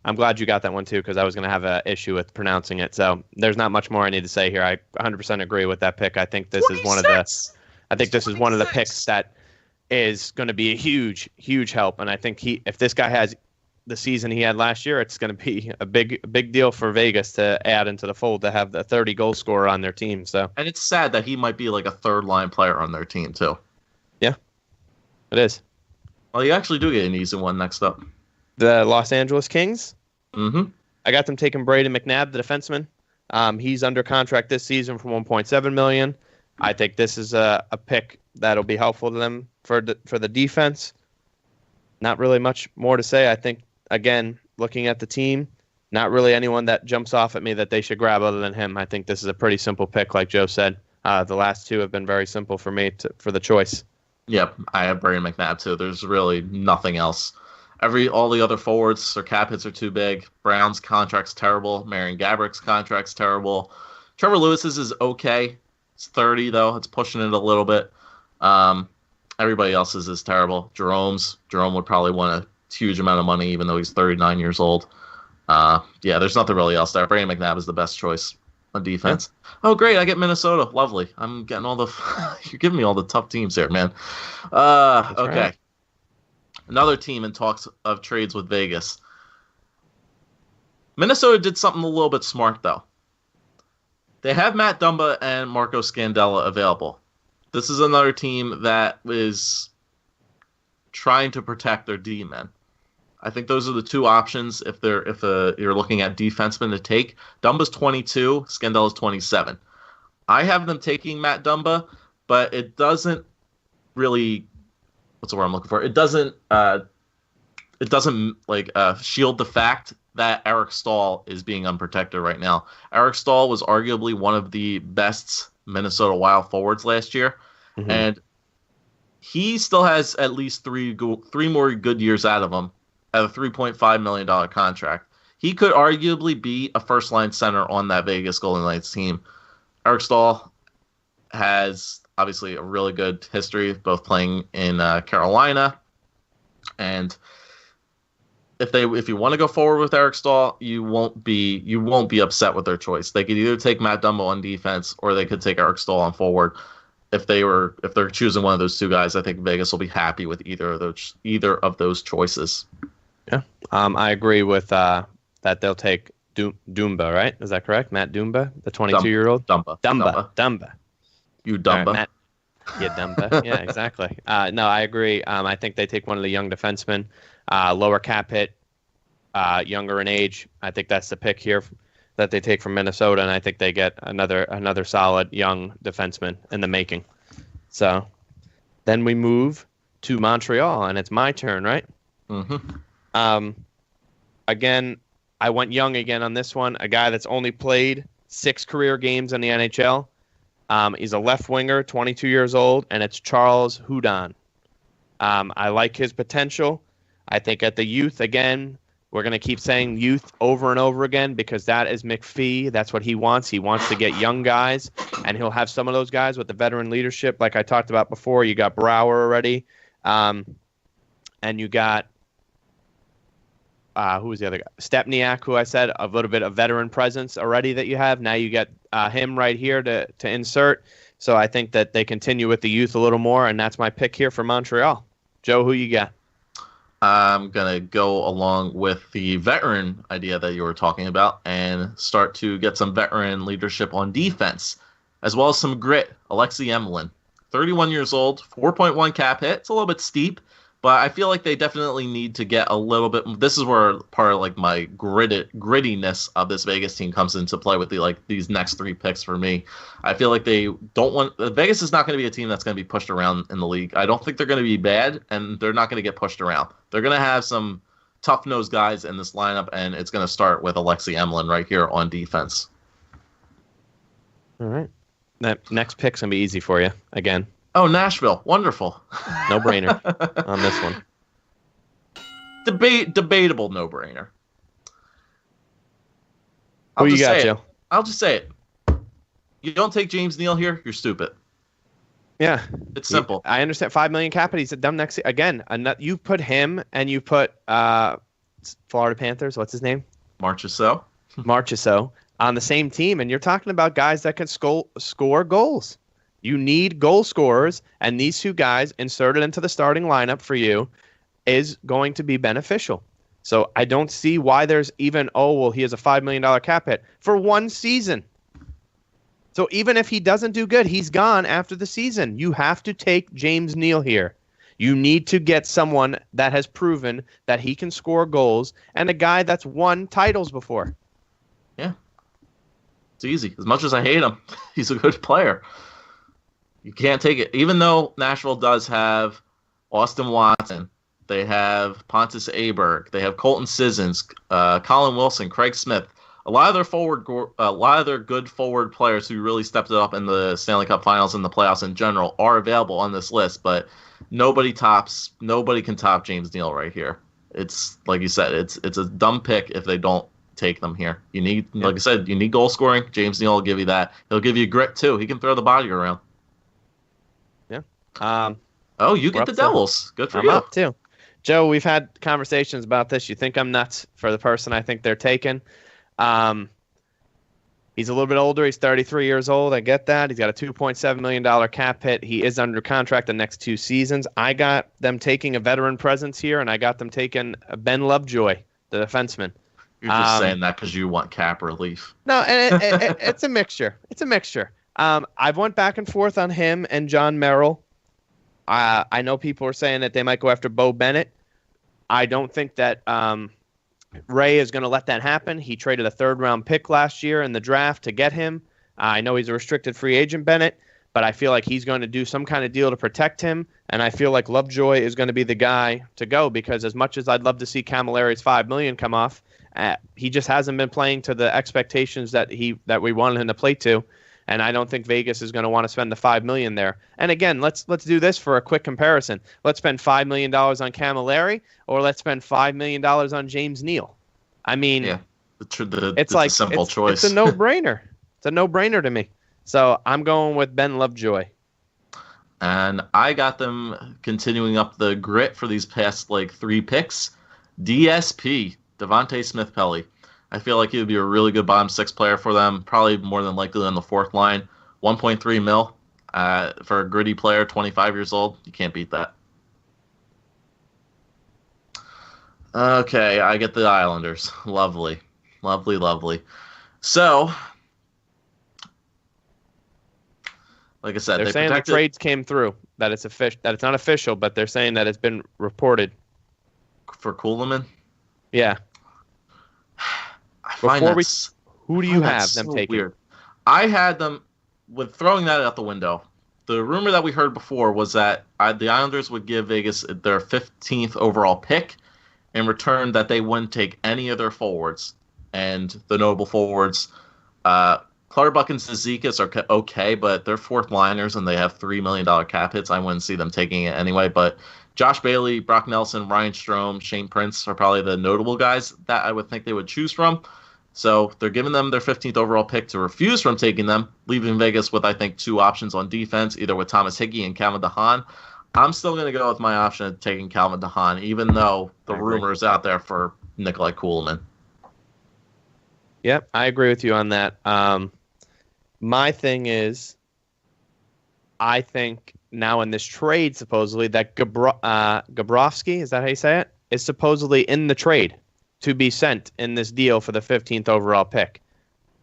I'm glad you got that one too, because I was going to have an issue with pronouncing it. So there's not much more I need to say here. I 100% agree with that pick. I think this 26. is one of the. I think this is one of the picks that is going to be a huge, huge help. And I think if this guy has the season he had last year, it's going to be a big deal for Vegas to add into the fold to have the 30-goal scorer on their team. So, and it's sad that he might be like a third-line player on their team too. Yeah, it is. Well, you actually do get an easy one next up. The Los Angeles Kings. Mm-hmm. I got them taking Braden McNabb, the defenseman. He's under contract this season for $1.7 million. I think this is a pick that'll be helpful to them for the defense. Not really much more to say. I think, again, looking at the team, not really anyone that jumps off at me that they should grab other than him. I think this is a pretty simple pick, like Joe said. The last two have been very simple for me for the choice. Yep, I have Braden McNabb too. There's really nothing else. All the other forwards, their cap hits are too big. Brown's contract's terrible. Marian Gabourik's contract's terrible. Trevor Lewis's is okay. It's 30 though. It's pushing it a little bit. Everybody else's is terrible. Jerome would probably want a huge amount of money, even though he's 39 years old. Yeah, there's nothing really else there. Braden McNabb is the best choice on defense. Yeah. Oh, great! I get Minnesota. Lovely. I'm getting all the. You're giving me all the tough teams here, man. Okay. Right. Another team in talks of trades with Vegas. Minnesota did something a little bit smart, though. They have Matt Dumba and Marco Scandella available. This is another team that is trying to protect their D-men. I think those are the two options if you're looking at defensemen to take. Dumba's 22, Scandella's 27. I have them taking Matt Dumba, but it doesn't really. What's the word I'm looking for? It doesn't shield the fact that Eric Staal is being unprotected right now. Eric Staal was arguably one of the best Minnesota Wild forwards last year, and he still has at least three more good years out of him at a $3.5 million contract. He could arguably be a first-line center on that Vegas Golden Knights team. Eric Staal has obviously a really good history, both playing in Carolina, and if you want to go forward with Eric Staal, you won't be upset with their choice. They could either take Matt Dumba on defense, or they could take Eric Staal on forward. If they're choosing one of those two guys, I think Vegas will be happy with either of those choices. Yeah, I agree with that. They'll take Dumba, right? Is that correct? Matt Dumba, the 22-year-old? Dumba. You Dumba. Right, Matt. Yeah, Dumba. Yeah, exactly. No, I agree. I think they take one of the young defensemen, lower cap hit, younger in age. I think that's the pick here that they take from Minnesota, and I think they get another solid young defenseman in the making. So then we move to Montreal, and it's my turn, right? Mm-hmm. Again, I went young again on this one. A guy that's only played 6 career games in the NHL. He's a left winger, 22 years old, and it's Charles Hudon. I like his potential. I think at the youth, again, we're going to keep saying youth over and over again because that is McPhee. That's what he wants. He wants to get young guys, and he'll have some of those guys with the veteran leadership like I talked about before. You got Brouwer already, and you got who was the other guy? Stepniak, who I said a little bit of veteran presence already that you have. Now you get him right here to insert. So I think that they continue with the youth a little more, and that's my pick here for Montreal. Joe, who you got? I'm going to go along with the veteran idea that you were talking about and start to get some veteran leadership on defense, as well as some grit. Alexei Emelin, 31 years old, 4.1 cap hit. It's a little bit steep, but I feel like they definitely need to get a little bit. This is where part of like my grittiness of this Vegas team comes into play with these next 3 picks for me. I feel like they don't want. Vegas is not going to be a team that's going to be pushed around in the league. I don't think they're going to be bad, and they're not going to get pushed around. They're going to have some tough-nosed guys in this lineup, and it's going to start with Alexei Emelin right here on defense. All right, that next pick's going to be easy for you again. Oh, Nashville. Wonderful. No-brainer on this one. Debatable no-brainer. Who you got, Joe? I'll just say it. You don't take James Neal here, you're stupid. Yeah. It's simple. I understand. $5 million cap, but he's done next again. You put him and you put Florida Panthers, what's his name? Marchessault on the same team, and you're talking about guys that can score goals. You need goal scorers, and these 2 guys inserted into the starting lineup for you is going to be beneficial. So I don't see why there's even, he has a $5 million cap hit for 1 season. So even if he doesn't do good, he's gone after the season. You have to take James Neal here. You need to get someone that has proven that he can score goals and a guy that's won titles before. Yeah. It's easy. As much as I hate him, he's a good player. You can't take it. Even though Nashville does have Austin Watson, they have Pontus Aberg, they have Colton Sissons, Colin Wilson, Craig Smith. A lot of their good forward players who really stepped it up in the Stanley Cup Finals and the playoffs in general are available on this list, but nobody can top James Neal right here. It's like you said, it's a dumb pick if they don't take them here. You need, like I said, you need goal scoring. James Neal will give you that. He'll give you grit too. He can throw the body around. Yeah. You get the Devils. Good for you. I'm up too. Joe, we've had conversations about this. You think I'm nuts for the person I think they're taking. He's a little bit older. He's 33 years old. I get that. He's got a $2.7 million cap hit. He is under contract the next 2 seasons. I got them taking a veteran presence here, and I got them taking Ben Lovejoy, the defenseman. You're just saying that because you want cap relief. No, and it's a mixture. It's a mixture. I've went back and forth on him and John Merrill. I know people are saying that they might go after Bo Bennett. I don't think that Ray is going to let that happen. He traded a 3rd-round pick last year in the draft to get him. I know he's a restricted free agent, Bennett, but I feel like he's going to do some kind of deal to protect him, and I feel like Lovejoy is going to be the guy to go because as much as I'd love to see Camilleri's $5 million come off, he just hasn't been playing to the expectations that we wanted him to play to. And I don't think Vegas is going to want to spend the $5 million there. And again, let's do this for a quick comparison. Let's spend $5 million on Camilleri, or let's spend $5 million on James Neal. I mean, it's like a simple choice. It's a no-brainer. It's a no-brainer to me. So I'm going with Ben Lovejoy. And I got them continuing up the grit for these past 3 picks. DSP, Devontae Smith-Pelly. I feel like he would be a really good bottom 6 player for them, probably more than likely on the 4th line. 1.3 mil for a gritty player, 25 years old. You can't beat that. Okay, I get the Islanders. Lovely. Lovely, lovely. So, like I said, They're saying the trades came through. That it's that it's not official, but they're saying that it's been reported for Kuhlman. Yeah. Who do you have them taking? Weird. I had them with throwing that out the window. The rumor that we heard before was that the Islanders would give Vegas their 15th overall pick in return that they wouldn't take any of their forwards. And the notable forwards, Clutterbuck and Zizekas are okay, but they're fourth liners and they have $3 million cap hits. I wouldn't see them taking it anyway. But Josh Bailey, Brock Nelson, Ryan Strome, Shane Prince are probably the notable guys that I would think they would choose from. So they're giving them their 15th overall pick to refuse from taking them, leaving Vegas with, I think, two options on defense, either with Thomas Hickey and Calvin DeHaan. I'm still going to go with my option of taking Calvin DeHaan, even though the rumor is out there for Nikolai Kuhlman. Yep, I agree with you on that. My thing is, I think now in this trade, supposedly, that Gabrovsky, is that how you say it, is supposedly in the trade to be sent in this deal for the 15th overall pick.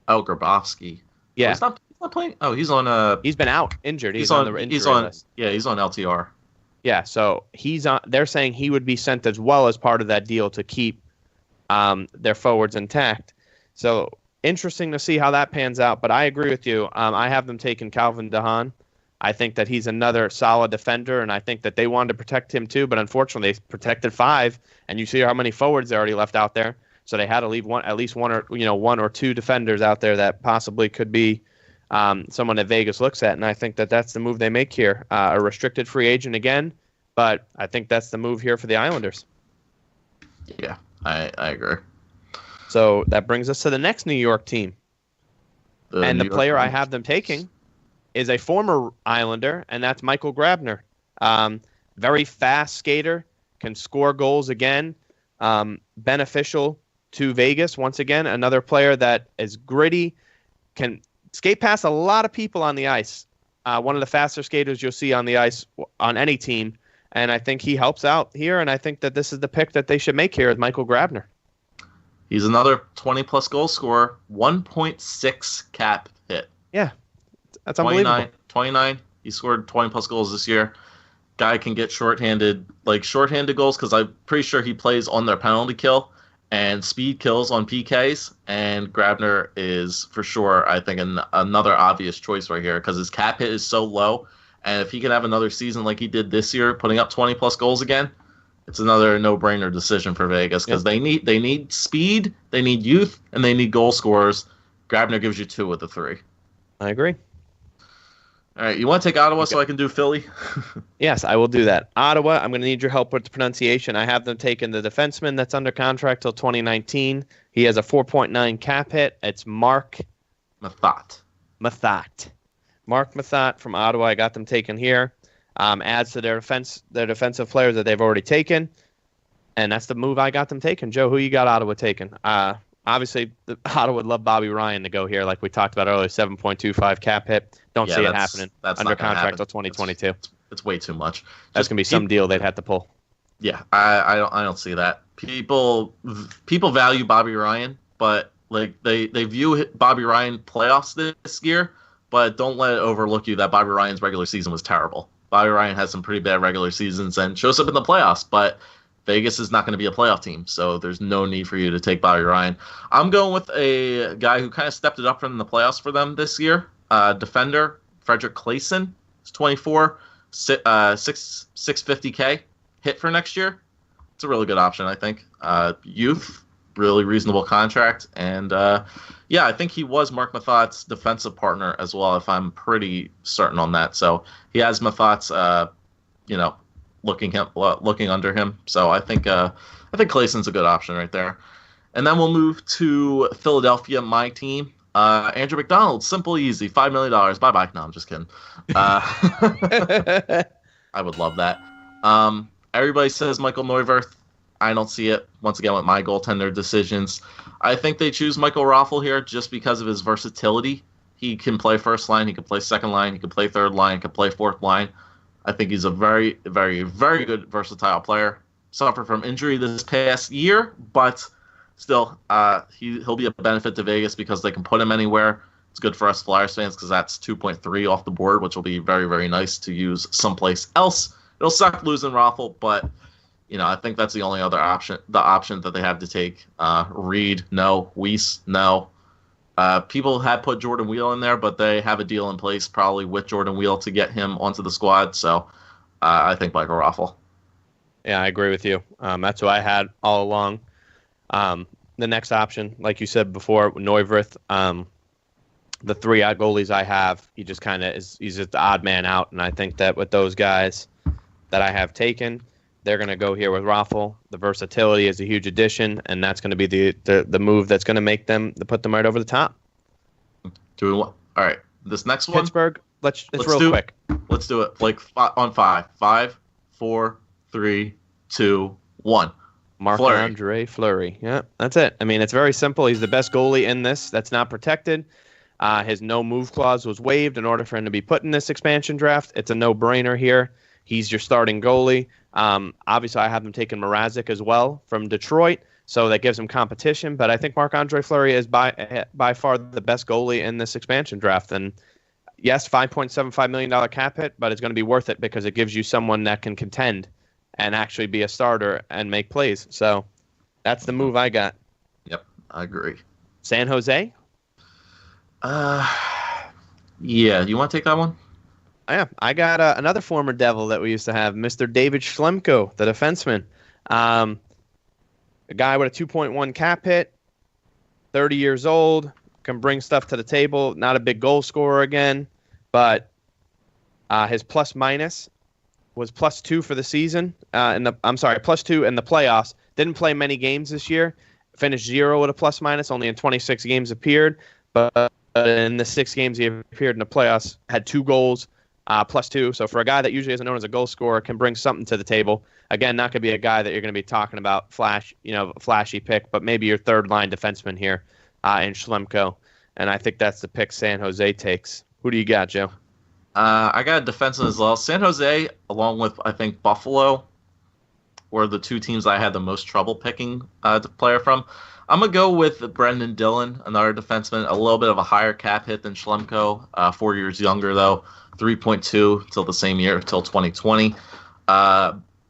Oh, Grabowski. Yeah. He's not playing. Oh, he's on He's been out, injured. He's on the injury list. Yeah, he's on LTR. Yeah, so he's on. They're saying he would be sent as well as part of that deal to keep their forwards intact. So interesting to see how that pans out. But I agree with you. I have them taking Calvin DeHaan. I think that he's another solid defender, and I think that they wanted to protect him too. But unfortunately, they protected 5, and you see how many forwards they already left out there. So they had to leave at least one or two defenders out there that possibly could be someone that Vegas looks at. And I think that that's the move they make here. A restricted free agent again, but I think that's the move here for the Islanders. Yeah, I agree. So that brings us to the next New York team. The player I have them taking is a former Islander, and that's Michael Grabner. Very fast skater, can score goals again, beneficial to Vegas. Once again, another player that is gritty, can skate past a lot of people on the ice. One of the faster skaters you'll see on the ice on any team, and I think he helps out here, and I think that this is the pick that they should make here is Michael Grabner. He's another 20-plus goal scorer, 1.6 cap hit. Yeah. That's unbelievable. 29. He scored 20-plus goals this year. Guy can get shorthanded goals because I'm pretty sure he plays on their penalty kill and speed kills on PKs. And Grabner is, for sure, I think, another obvious choice right here because his cap hit is so low. And if he can have another season like he did this year, putting up 20-plus goals again, it's another no-brainer decision for Vegas because they need speed, they need youth, and they need goal scorers. Grabner gives you 2 of the 3. I agree. All right, you want to take Ottawa so I can do Philly? Yes, I will do that. Ottawa, I'm going to need your help with the pronunciation. I have them taking the defenseman that's under contract till 2019. He has a 4.9 cap hit. It's Mark Mathot. Mark Mathot from Ottawa. I got them taken here. Adds to their defensive players that they've already taken. And that's the move I got them taken. Joe, who you got Ottawa taking? Obviously, Ottawa would love Bobby Ryan to go here, like we talked about earlier, 7.25 cap hit. Don't see it happening. That's under contract till 2022. It's way too much. That's going to be some deal they'd have to pull. Yeah, I don't see that. People value Bobby Ryan, but like they view Bobby Ryan playoffs this year, but don't let it overlook you that Bobby Ryan's regular season was terrible. Bobby Ryan has some pretty bad regular seasons and shows up in the playoffs, but Vegas is not going to be a playoff team, so there's no need for you to take Bobby Ryan. I'm going with a guy who kind of stepped it up from the playoffs for them this year. Defender, Frederick Claesson. He's 24, 650K hit for next year. It's a really good option, I think. Youth, really reasonable contract, and I think he was Mark Mathot's defensive partner as well, if I'm pretty certain on that. So he has Mathot's, looking under him. So I think Claesson's a good option right there. And then we'll move to Philadelphia, my team. Andrew McDonald, simple, easy, $5 million. Bye-bye. No, I'm just kidding. I would love that. Everybody says Michael Neuwirth. I don't see it, once again, with my goaltender decisions. I think they choose Michael Raffl here just because of his versatility. He can play first line, he can play second line, he can play third line, he can play fourth line. I think he's a very, very, very good versatile player. Suffered from injury this past year, but still, he'll be a benefit to Vegas because they can put him anywhere. It's good for us Flyers fans because that's 2.3 off the board, which will be very, very nice to use someplace else. It'll suck losing Raffle, but I think that's the only other option. The option that they have to take. Reed, no. Weiss, no. People had put Jordan Wheel in there, but they have a deal in place probably with Jordan Wheel to get him onto the squad. So I think Michael Raffle. Yeah, I agree with you. That's what I had all along. The next option, like you said before, Neuwirth. The three goalies I have, he just kind of he's just the odd man out, and I think that with those guys that I have taken, they're going to go here with Raffle. The versatility is a huge addition, and that's going to be the move that's going to make them put them right over the top. All right, this next one, Pittsburgh. Let's real quick. Let's do it. Like on 5, 5, 4, 3, 2, 1. Marc-Andre Fleury. Yeah, that's it. I mean, it's very simple. He's the best goalie in this that's not protected. His no-move clause was waived in order for him to be put in this expansion draft. It's a no-brainer here. He's your starting goalie. Obviously, I have them taking Mrazek as well from Detroit, so that gives him competition. But I think Marc-Andre Fleury is by far the best goalie in this expansion draft. And yes, $5.75 million cap hit, but it's going to be worth it because it gives you someone that can contend and actually be a starter and make plays. So that's the move I got. Yep, I agree. San Jose? Yeah, you want to take that one? Yeah, I got another former Devil that we used to have, Mr. David Schlemko, the defenseman. A guy with a 2.1 cap hit, 30 years old, can bring stuff to the table. Not a big goal scorer again, but his plus-minus was +2 for the season. +2 in the playoffs. Didn't play many games this year. Finished 0 with a plus-minus. Only in 26 games appeared, but in the 6 games he appeared in the playoffs, had 2 goals, +2. So for a guy that usually isn't known as a goal scorer, can bring something to the table. Again, not going to be a guy that you're going to be talking about flashy pick, but maybe your third line defenseman here in Schlemko. And I think that's the pick San Jose takes. Who do you got, Joe? I got a defenseman as well. San Jose, along with I think Buffalo, were the 2 teams I had the most trouble picking the player from. I'm going to go with Brendan Dillon, another defenseman, a little bit of a higher cap hit than Schlemko, 4 years younger, though, 3.2 till the same year, till 2020.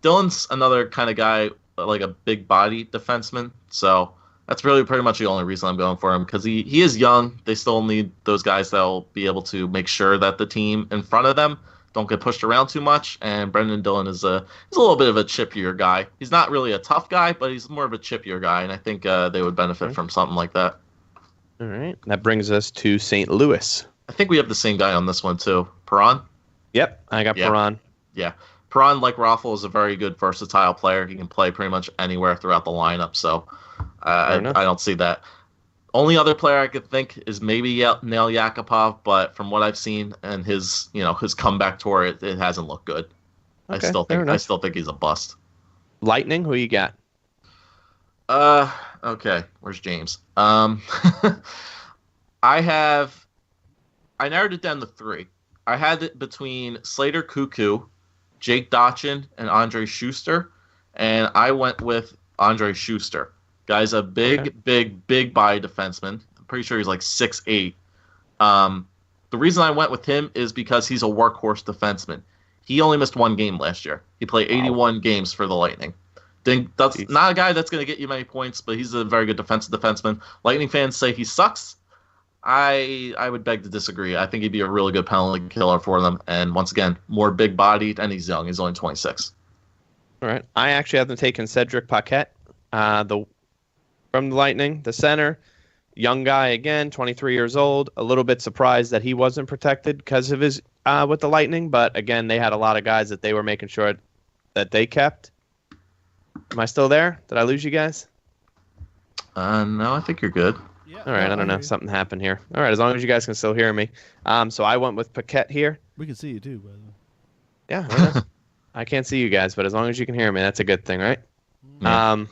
Dillon's another kind of guy, like a big-body defenseman, so that's really pretty much the only reason I'm going for him, because he is young. They still need those guys that will be able to make sure that the team in front of them don't get pushed around too much, and Brendan Dillon is a little bit of a chippier guy. He's not really a tough guy, but he's more of a chippier guy, and I think they would benefit from something like that. All right. That brings us to St. Louis. I think we have the same guy on this one, too. Perron? Yep, I got Perron. Yeah. Perron, like Raffle, is a very good versatile player. He can play pretty much anywhere throughout the lineup, so I don't see that. Only other player I could think is maybe Nail Yakupov, but from what I've seen and his comeback tour, it hasn't looked good. Okay, I still think he's a bust. Lightning, who you got? Okay. Where's James? I narrowed it down to 3. I had it between Slater Cuckoo, Jake Dotchin, and Andre Schuster, and I went with Andre Schuster. Guy's a big body defenseman. I'm pretty sure he's like 6'8". The reason I went with him is because he's a workhorse defenseman. He only missed 1 game last year. He played 81 games for the Lightning. That's not a guy that's going to get you many points, but he's a very good defenseman. Lightning fans say he sucks. I would beg to disagree. I think he'd be a really good penalty killer for them. And once again, more big-bodied, and he's young. He's only 26. All right. I actually have them taking Cedric Paquette, from the Lightning, the center. Young guy again, 23 years old. A little bit surprised that he wasn't protected because of his with the Lightning. But again, they had a lot of guys that they were making sure that they kept. Am I still there? Did I lose you guys? No, I think you're good. Yeah, all right, I don't know. Something happened here. All right, as long as you guys can still hear me. So I went with Paquette here. We can see you too, by the way. Yeah, I can't see you guys, but as long as you can hear me, that's a good thing, right? Yeah.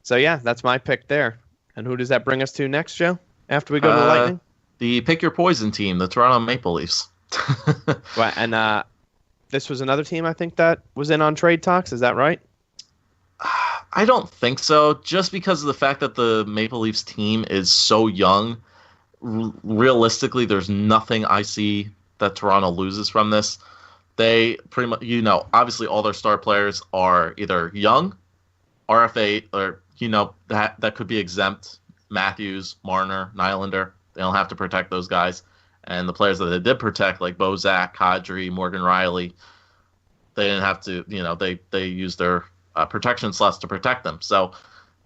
So yeah, that's my pick there. And who does that bring us to next, Joe? After we go to the Lightning? The Pick Your Poison team, the Toronto Maple Leafs. Right, and this was another team I think that was in on trade talks. Is that right? I don't think so. Just because of the fact that the Maple Leafs team is so young, realistically, there's nothing I see that Toronto loses from this. They pretty much, obviously all their star players are either young, RFA, or, that could be exempt. Matthews, Marner, Nylander, they don't have to protect those guys. And the players that they did protect, like Bozak, Kadri, Morgan Riley, they didn't have to, they used their protection slots to protect them. So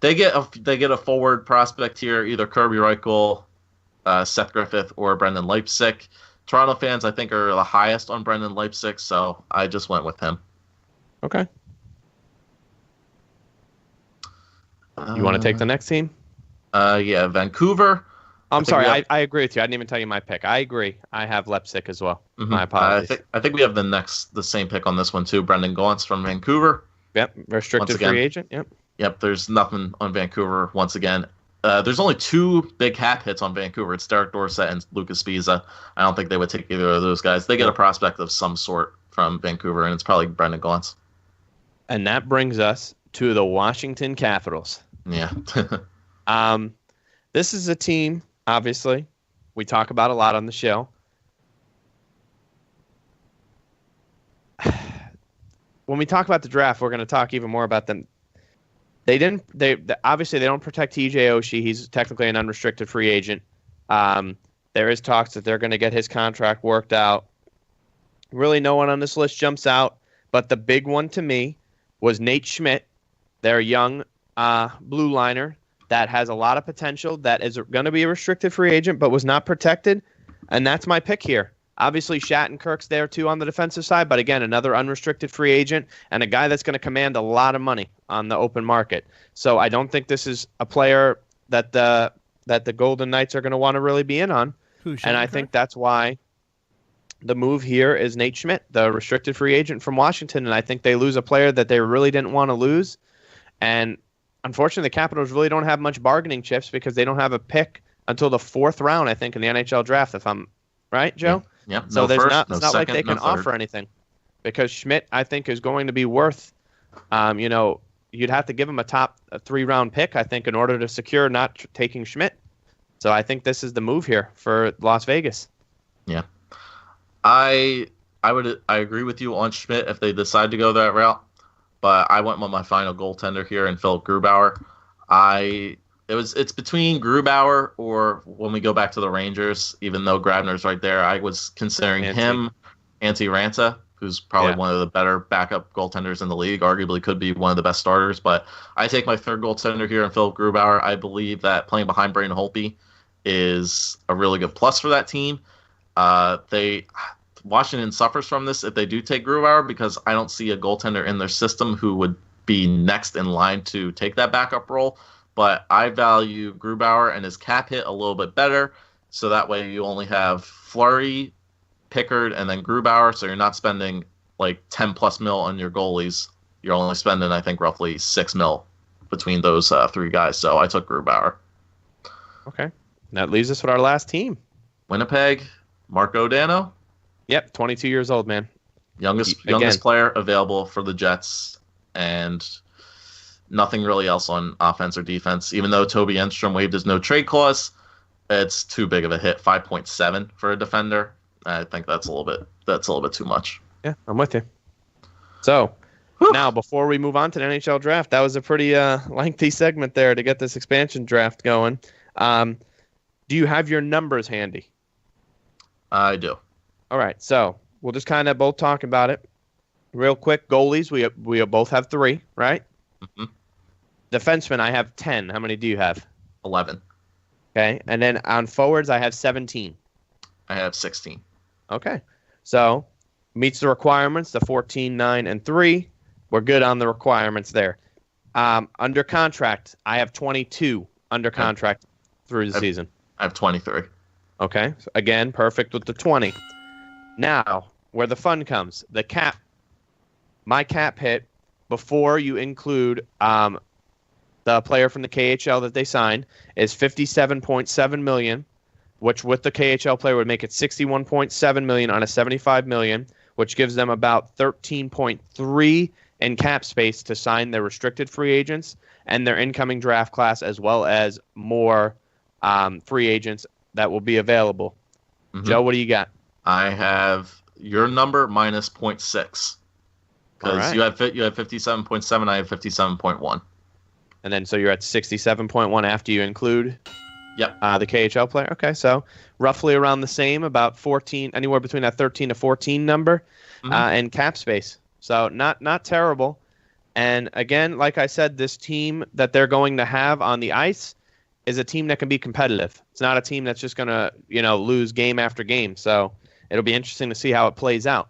they get a forward prospect here, either Kirby Reichel, Seth Griffith, or Brendan Leipsic. Toronto fans, I think, are the highest on Brendan Leipsic, so I just went with him. Okay. You want to take the next team? Yeah, Vancouver. I'm sorry, I agree with you. I didn't even tell you my pick. I agree. I have Leipsic as well. Mm-hmm. My apologies. I think we have the same pick on this one too. Brendan Gaunce from Vancouver. Yep, restricted free agent. Yep. Yep. There's nothing on Vancouver once again. There's only two big cap hits on Vancouver. It's Derek Dorsett and Lucas Spiza. I don't think they would take either of those guys. They get a prospect of some sort from Vancouver, and it's probably Brendan Gaunce. And that brings us to the Washington Capitals. Yeah. This is a team, obviously, we talk about a lot on the show. When we talk about the draft, we're going to talk even more about them. Obviously they don't protect TJ Oshie. He's technically an unrestricted free agent. There is talks that they're going to get his contract worked out. Really, no one on this list jumps out, but the big one to me was Nate Schmidt, their young blue liner that has a lot of potential, that is going to be a restricted free agent, but was not protected, and that's my pick here. Obviously, Shattenkirk's there too on the defensive side, but again, another unrestricted free agent and a guy that's going to command a lot of money on the open market. So I don't think this is a player that the Golden Knights are going to want to really be in on. And I think that's why the move here is Nate Schmidt, the restricted free agent from Washington, and I think they lose a player that they really didn't want to lose. And unfortunately, the Capitals really don't have much bargaining chips because they don't have a pick until the 4th round, I think, in the NHL draft, if I'm right, Joe? Yep. So it's not like they can offer anything, because Schmidt, I think, is going to be worth, you'd have to give him a top 3-round pick, I think, in order to secure not taking Schmidt. So I think this is the move here for Las Vegas. Yeah. I agree with you on Schmidt if they decide to go that route, but I went with my final goaltender here in Philip Grubauer. It's between Grubauer or when we go back to the Rangers, even though Grabner's right there, I was considering him, Antti Raanta, who's probably one of the better backup goaltenders in the league, arguably could be one of the best starters. But I take my third goaltender here in Philip Grubauer. I believe that playing behind Braden Holtby is a really good plus for that team. Washington suffers from this if they do take Grubauer, because I don't see a goaltender in their system who would be next in line to take that backup role. But I value Grubauer and his cap hit a little bit better, so that way you only have Fleury, Pickard, and then Grubauer, so you're not spending like 10+ mil on your goalies. You're only spending, I think, roughly 6 mil between those 3 guys. So I took Grubauer. Okay. That leaves us with our last team. Winnipeg, Marco Dano. Yep, 22 years old, man. Youngest player available for the Jets, and nothing really else on offense or defense. Even though Toby Enstrom waived his no-trade clause, it's too big of a hit. 5.7 for a defender. I think that's a little bit too much. Yeah, I'm with you. So, now before we move on to the NHL draft, that was a pretty lengthy segment there to get this expansion draft going. Do you have your numbers handy? I do. All right, so we'll just kind of both talk about it real quick. Goalies, we both have 3, right? Mm-hmm. Defensemen, I have 10. How many do you have? 11. Okay, and then on forwards, I have 17. I have 16. Okay, so meets the requirements, the 14, 9, and 3. We're good on the requirements there. Under contract, I have 22 under contract through the season. I have 23. Okay, so again, perfect with the 20. Now, where the fun comes, the cap. My cap hit before you include the player from the KHL that they signed is $57.7 million, which with the KHL player would make it $61.7 million on a $75 million, which gives them about $13.3 in cap space to sign their restricted free agents and their incoming draft class, as well as more free agents that will be available. Mm-hmm. Joe, what do you got? I have your number minus 0.6 because right. you have 57.7. I have 57.1. And then so you're at 67.1 after you include Yep. The KHL player. Okay, so roughly around the same, about 14, anywhere between that 13 to 14 number in cap space. So not terrible. And again, like I said, this team that they're going to have on the ice is a team that can be competitive. It's not a team that's just going to, lose game after game. So it'll be interesting to see how it plays out.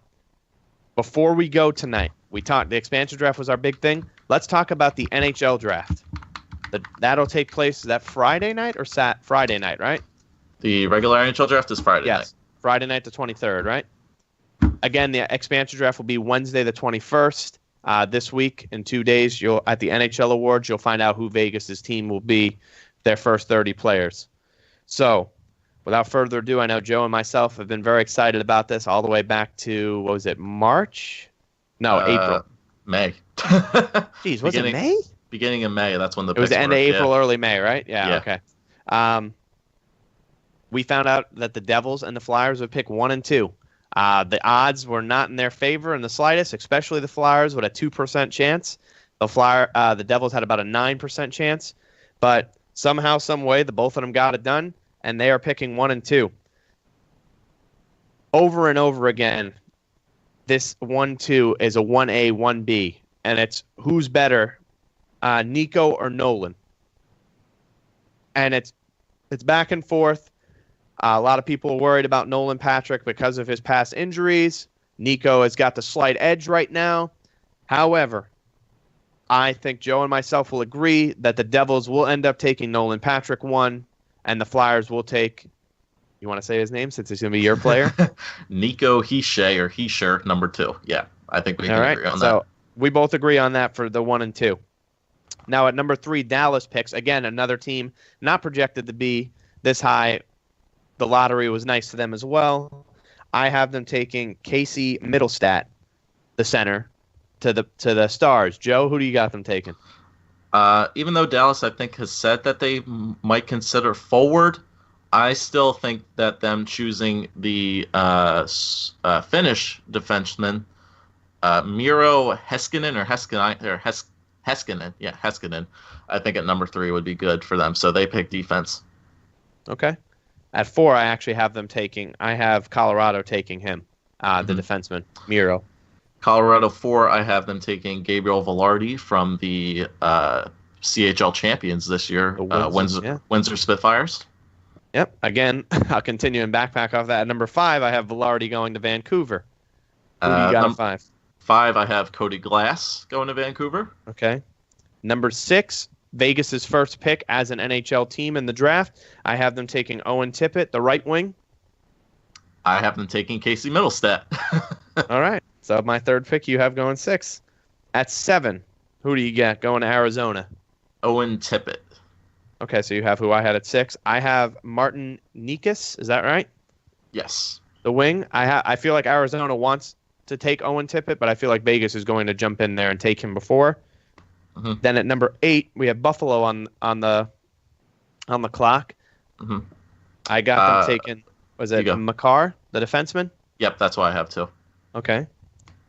Before we go tonight, the expansion draft was our big thing. Let's talk about the NHL draft. That'll take place, is that Friday night or Friday night, right? The regular NHL draft is Friday night. Yes, Friday night the 23rd, right? Again, the expansion draft will be Wednesday the 21st. This week, in 2 days, at the NHL Awards, you'll find out who Vegas's team will be, their first 30 players. So, without further ado, I know Joe and myself have been very excited about this all the way back to, what was it, March? No, April. May. Jeez, was it May? Beginning of May. That's when it was the end of April, early May, right? Yeah. Okay. We found out that the Devils and the Flyers would pick 1 and 2. The odds were not in their favor in the slightest, especially the Flyers with a 2% chance. The Devils had about a 9% chance, but somehow, some way, the both of them got it done, and they are picking 1 and 2. Over and over again, this 1-2 is a 1A, 1B, and it's who's better, Nico or Nolan. And it's back and forth. A lot of people are worried about Nolan Patrick because of his past injuries. Nico has got the slight edge right now. However, I think Joe and myself will agree that the Devils will end up taking Nolan Patrick 1, and the Flyers will take, you want to say his name since he's going to be your player? Nico Hischier, number 2. Yeah, I think we can agree on that. So we both agree on that for the 1 and 2. Now at number 3, Dallas picks, again, another team not projected to be this high. The lottery was nice to them as well. I have them taking Casey Middlestat, the center, to the Stars. Joe, who do you got them taking? Even though Dallas, I think, has said that they might consider forward, I still think that them choosing the Finnish defenseman, Miro Heiskanen, I think at number 3 would be good for them. So they pick defense. Okay. At 4, I actually have them taking. I have Colorado taking him, the defenseman, Miro. Colorado 4, I have them taking Gabriel Velarde from the CHL champions this year, Windsor Spitfires. Yep. Again, I'll continue and backpack off that. At number 5, I have Velarde going to Vancouver. Who do you got at 5? 5, I have Cody Glass going to Vancouver. Okay. Number 6, Vegas's first pick as an NHL team in the draft. I have them taking Owen Tippett, the right wing. I have them taking Casey Middlestat. All right. So my third pick you have going 6. At 7, who do you get going to Arizona? Owen Tippett. Okay, so you have who I had at 6. I have Martin Nikas. Is that right? Yes. The wing. I feel like Arizona wants to take Owen Tippett, but I feel like Vegas is going to jump in there and take him before. Mm-hmm. Then at number 8, we have Buffalo on the clock. Mm-hmm. I got them taking. Was it Makar, the defenseman? Yep, that's what I have too. Okay.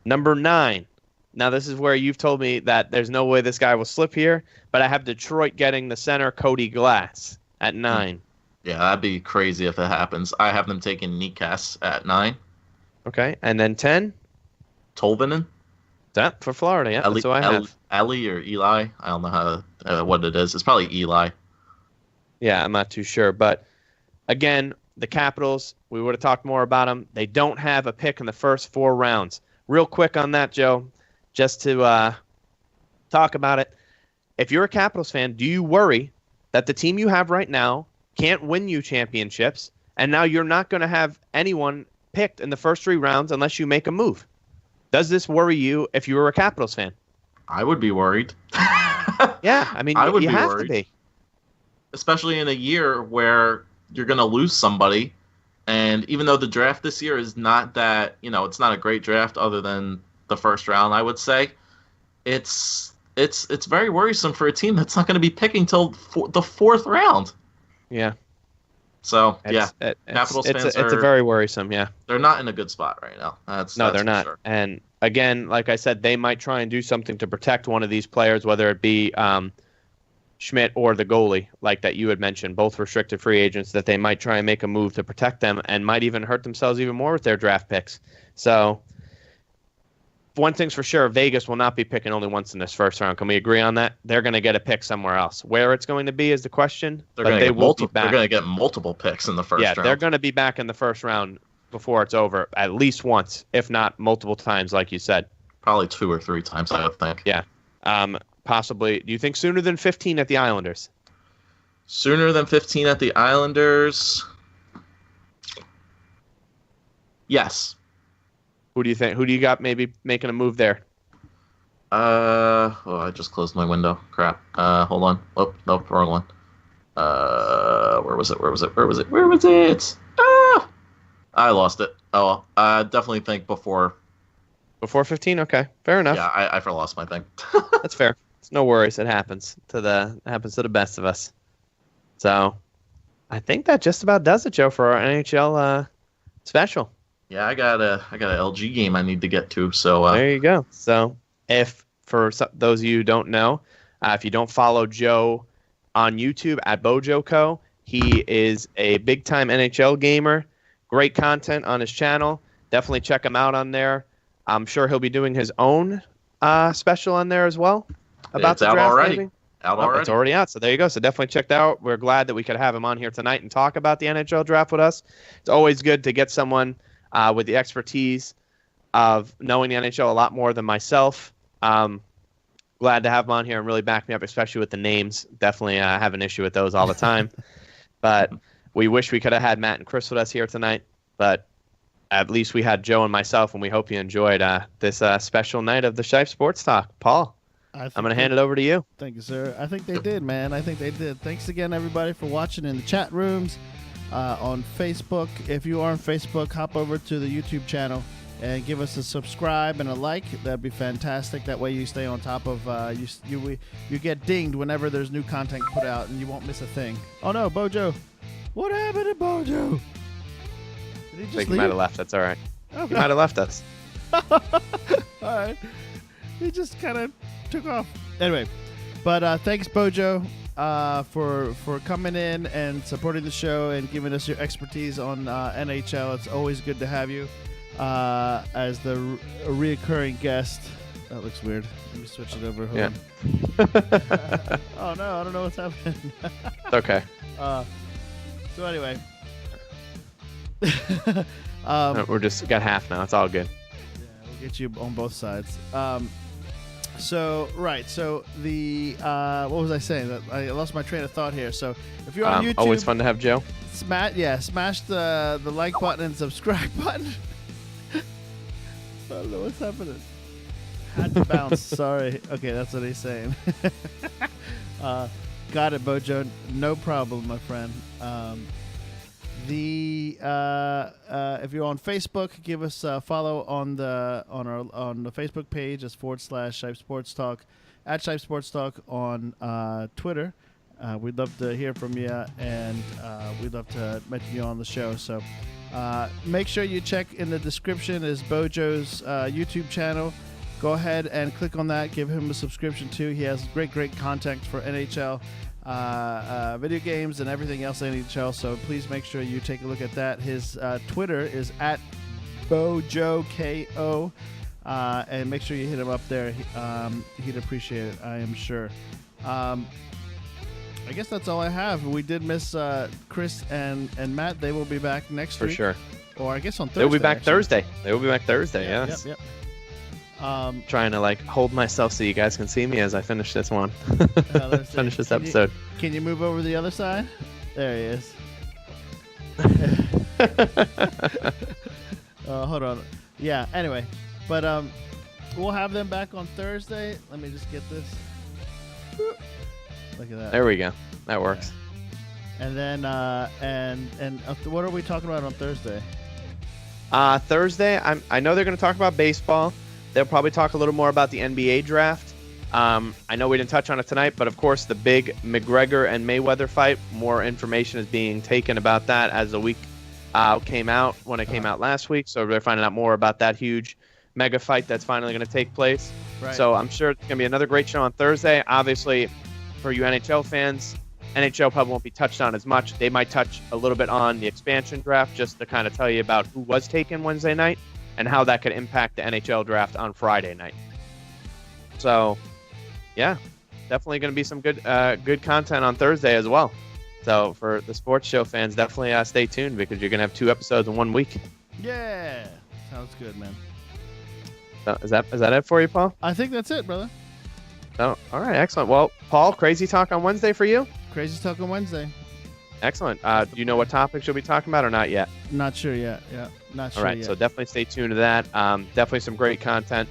Number 9. Now this is where you've told me that there's no way this guy will slip here, but I have Detroit getting the center Cody Glass at 9. Yeah, that'd be crazy if it happens. I have them taking Nikas at 9. Okay, and then 10. Tolvanen. That for Florida, yeah. That's what I have. Ellie or Eli. I don't know what it is. It's probably Eli. Yeah, I'm not too sure. But again, the Capitals, we would have talked more about them. They don't have a pick in the first 4 rounds. Real quick on that, Joe, just to talk about it. If you're a Capitals fan, do you worry that the team you have right now can't win you championships, and now you're not going to have anyone picked in the first 3 rounds unless you make a move? Does this worry you if you were a Capitals fan? I would be worried. Yeah, I mean, you have to be. Especially in a year where you're going to lose somebody, and even though the draft this year is not that, it's not a great draft other than the first round, I would say, it's very worrisome for a team that's not going to be picking till the 4th round. Yeah. So Capitals fans it's a very worrisome. Yeah. They're not in a good spot right now. That's they're for not. Sure. And again, like I said, they might try and do something to protect one of these players, whether it be Schmidt or the goalie, like that you had mentioned, both restricted free agents, that they might try and make a move to protect them and might even hurt themselves even more with their draft picks. So one thing's for sure, Vegas will not be picking only once in this first round. Can we agree on that? They're going to get a pick somewhere else. Where it's going to be is the question. They're going to get multiple picks in the first round. Yeah, they're going to be back in the first round before it's over at least once, if not multiple times, like you said. Probably 2 or 3 times, I would think. Yeah. Possibly. Do you think sooner than 15 at the Islanders? Sooner than 15 at the Islanders? Yes. Who do you think? Who do you got maybe making a move there? I just closed my window. Crap. Hold on. Oh, nope, wrong one. Where was it? Ah! I lost it. Oh, well. I definitely think before. Before 15? Okay. Fair enough. Yeah, I lost my thing. That's fair. It's no worries. It happens to the best of us. So, I think that just about does it, Joe, for our NHL special. Yeah, I got a LG game I need to get to. So there you go. So if for those of you who don't know, if you don't follow Joe on YouTube at BOJoeKO, he is a big time NHL gamer. Great content on his channel. Definitely check him out on there. I'm sure he'll be doing his own special on there as well about it's the out draft. already. Maybe? Already. It's already out. So there you go. So definitely check that out. We're glad that we could have him on here tonight and talk about the NHL draft with us. It's always good to get someone with the expertise of knowing the NHL a lot more than myself. Glad to have him on here and really back me up, especially with the names. Definitely have an issue with those all the time. But we wish we could have had Matt and Chris with us here tonight. But at least we had Joe and myself, and we hope you enjoyed this special night of the Shipe Sports Talk. Paul, I'm going to hand it over to you. Thank you, sir. I think they did, man. I think they did. Thanks again, everybody, for watching in the chat rooms. On Facebook. If you are on Facebook, hop over to the YouTube channel and give us a subscribe and a like. That'd be fantastic. That way you stay on top of you get dinged whenever there's new content put out and you won't miss a thing. Oh no, Bojo. What happened to Bojo? Did he just I think he leave? might have left. That's all right. Okay. He might have left us. All right. He just kind of took off. Anyway, but thanks, Bojo, for coming in and supporting the show and giving us your expertise on NHL. It's always good to have you as the reoccurring guest. That looks weird. Let me switch it over. Hold on. Oh no, I don't know what's happening. It's okay. So anyway, We're just got half now. It's all good. yeah, we'll get you on both sides. So the what was I saying? That I lost my train of thought here. So if you're on YouTube, Always fun to have Joe. smash the like button and subscribe button. I don't know what's happening. Had to bounce. Sorry. Okay, that's what he's saying. Got it, Bojo. No problem, my friend. If you're on Facebook, give us a follow on the Facebook page as /Shipe Sports Talk, at Shipe Sports Talk on Twitter. We'd love to hear from you, and we'd love to mention you on the show. So make sure you check in the description is Bojo's YouTube channel. Go ahead and click on that. Give him a subscription too. He has great content for NHL. Video games and everything else NHL, so please make sure you take a look at that. His Twitter is at BOJoeKO, and make sure you hit him up there. He'd appreciate it, I am sure. I guess that's all I have. We did miss Chris and Matt. They will be back next week. For sure. Or I guess on Thursday. They'll be back actually. Thursday. They will be back Thursday, yes. Yep. Trying to hold myself so you guys can see me as I finish this one. Finish this episode. Can you move over the other side? There he is. Hold on. Yeah, anyway. But we'll have them back on Thursday. Let me just get this. Look at that. There we go. That works. And then what are we talking about on Thursday? Thursday, I know they're going to talk about baseball. They'll probably talk a little more about the NBA draft. I know we didn't touch on it tonight, but of course the big McGregor and Mayweather fight. More information is being taken about that as the week came out when it came out last week. So they're finding out more about that huge mega fight that's finally going to take place. Right. So I'm sure it's going to be another great show on Thursday. Obviously, for you NHL fans, NHL probably won't be touched on as much. They might touch a little bit on the expansion draft just to kind of tell you about who was taken Wednesday night and how that could impact the NHL draft on Friday night. So, yeah, definitely going to be some good content on Thursday as well. So for the sports show fans, definitely stay tuned because you're going to have 2 episodes in 1 week. Yeah. Sounds good, man. So is that it for you, Paul? I think that's it, brother. Oh, all right, excellent. Well, Paul, crazy talk on Wednesday for you? Crazy Talk on Wednesday. Excellent. Do you know what topics you'll be talking about or not yet? Not sure yet. Yeah, not sure All right, yet. so definitely stay tuned to that. Definitely some great content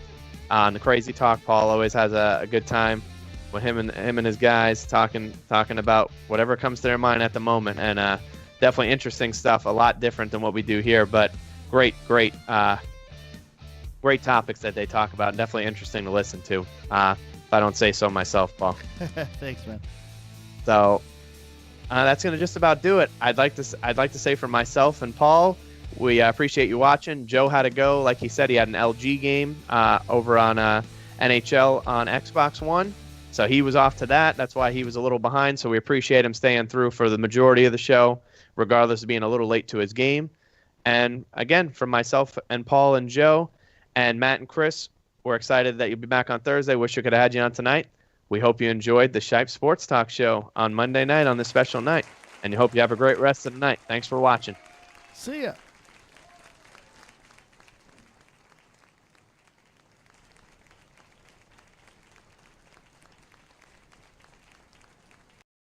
on the Crazy Talk. Paul always has a good time with him and his guys talking about whatever comes to their mind at the moment, and definitely interesting stuff. A lot different than what we do here, but great topics that they talk about. Definitely interesting to listen to. If I don't say so myself, Paul. Thanks, man. So that's gonna just about do it. I'd like to say for myself and Paul, we appreciate you watching. Joe had to go, like he said, he had an LG game over on NHL on Xbox One, so he was off to that. That's why he was a little behind. So we appreciate him staying through for the majority of the show, regardless of being a little late to his game. And again, from myself and Paul and Joe and Matt and Chris, we're excited that you'll be back on Thursday. Wish we could have had you on tonight. We hope you enjoyed the Shipe Sports Talk show on Monday night on this special night, and we hope you have a great rest of the night. Thanks for watching. See ya.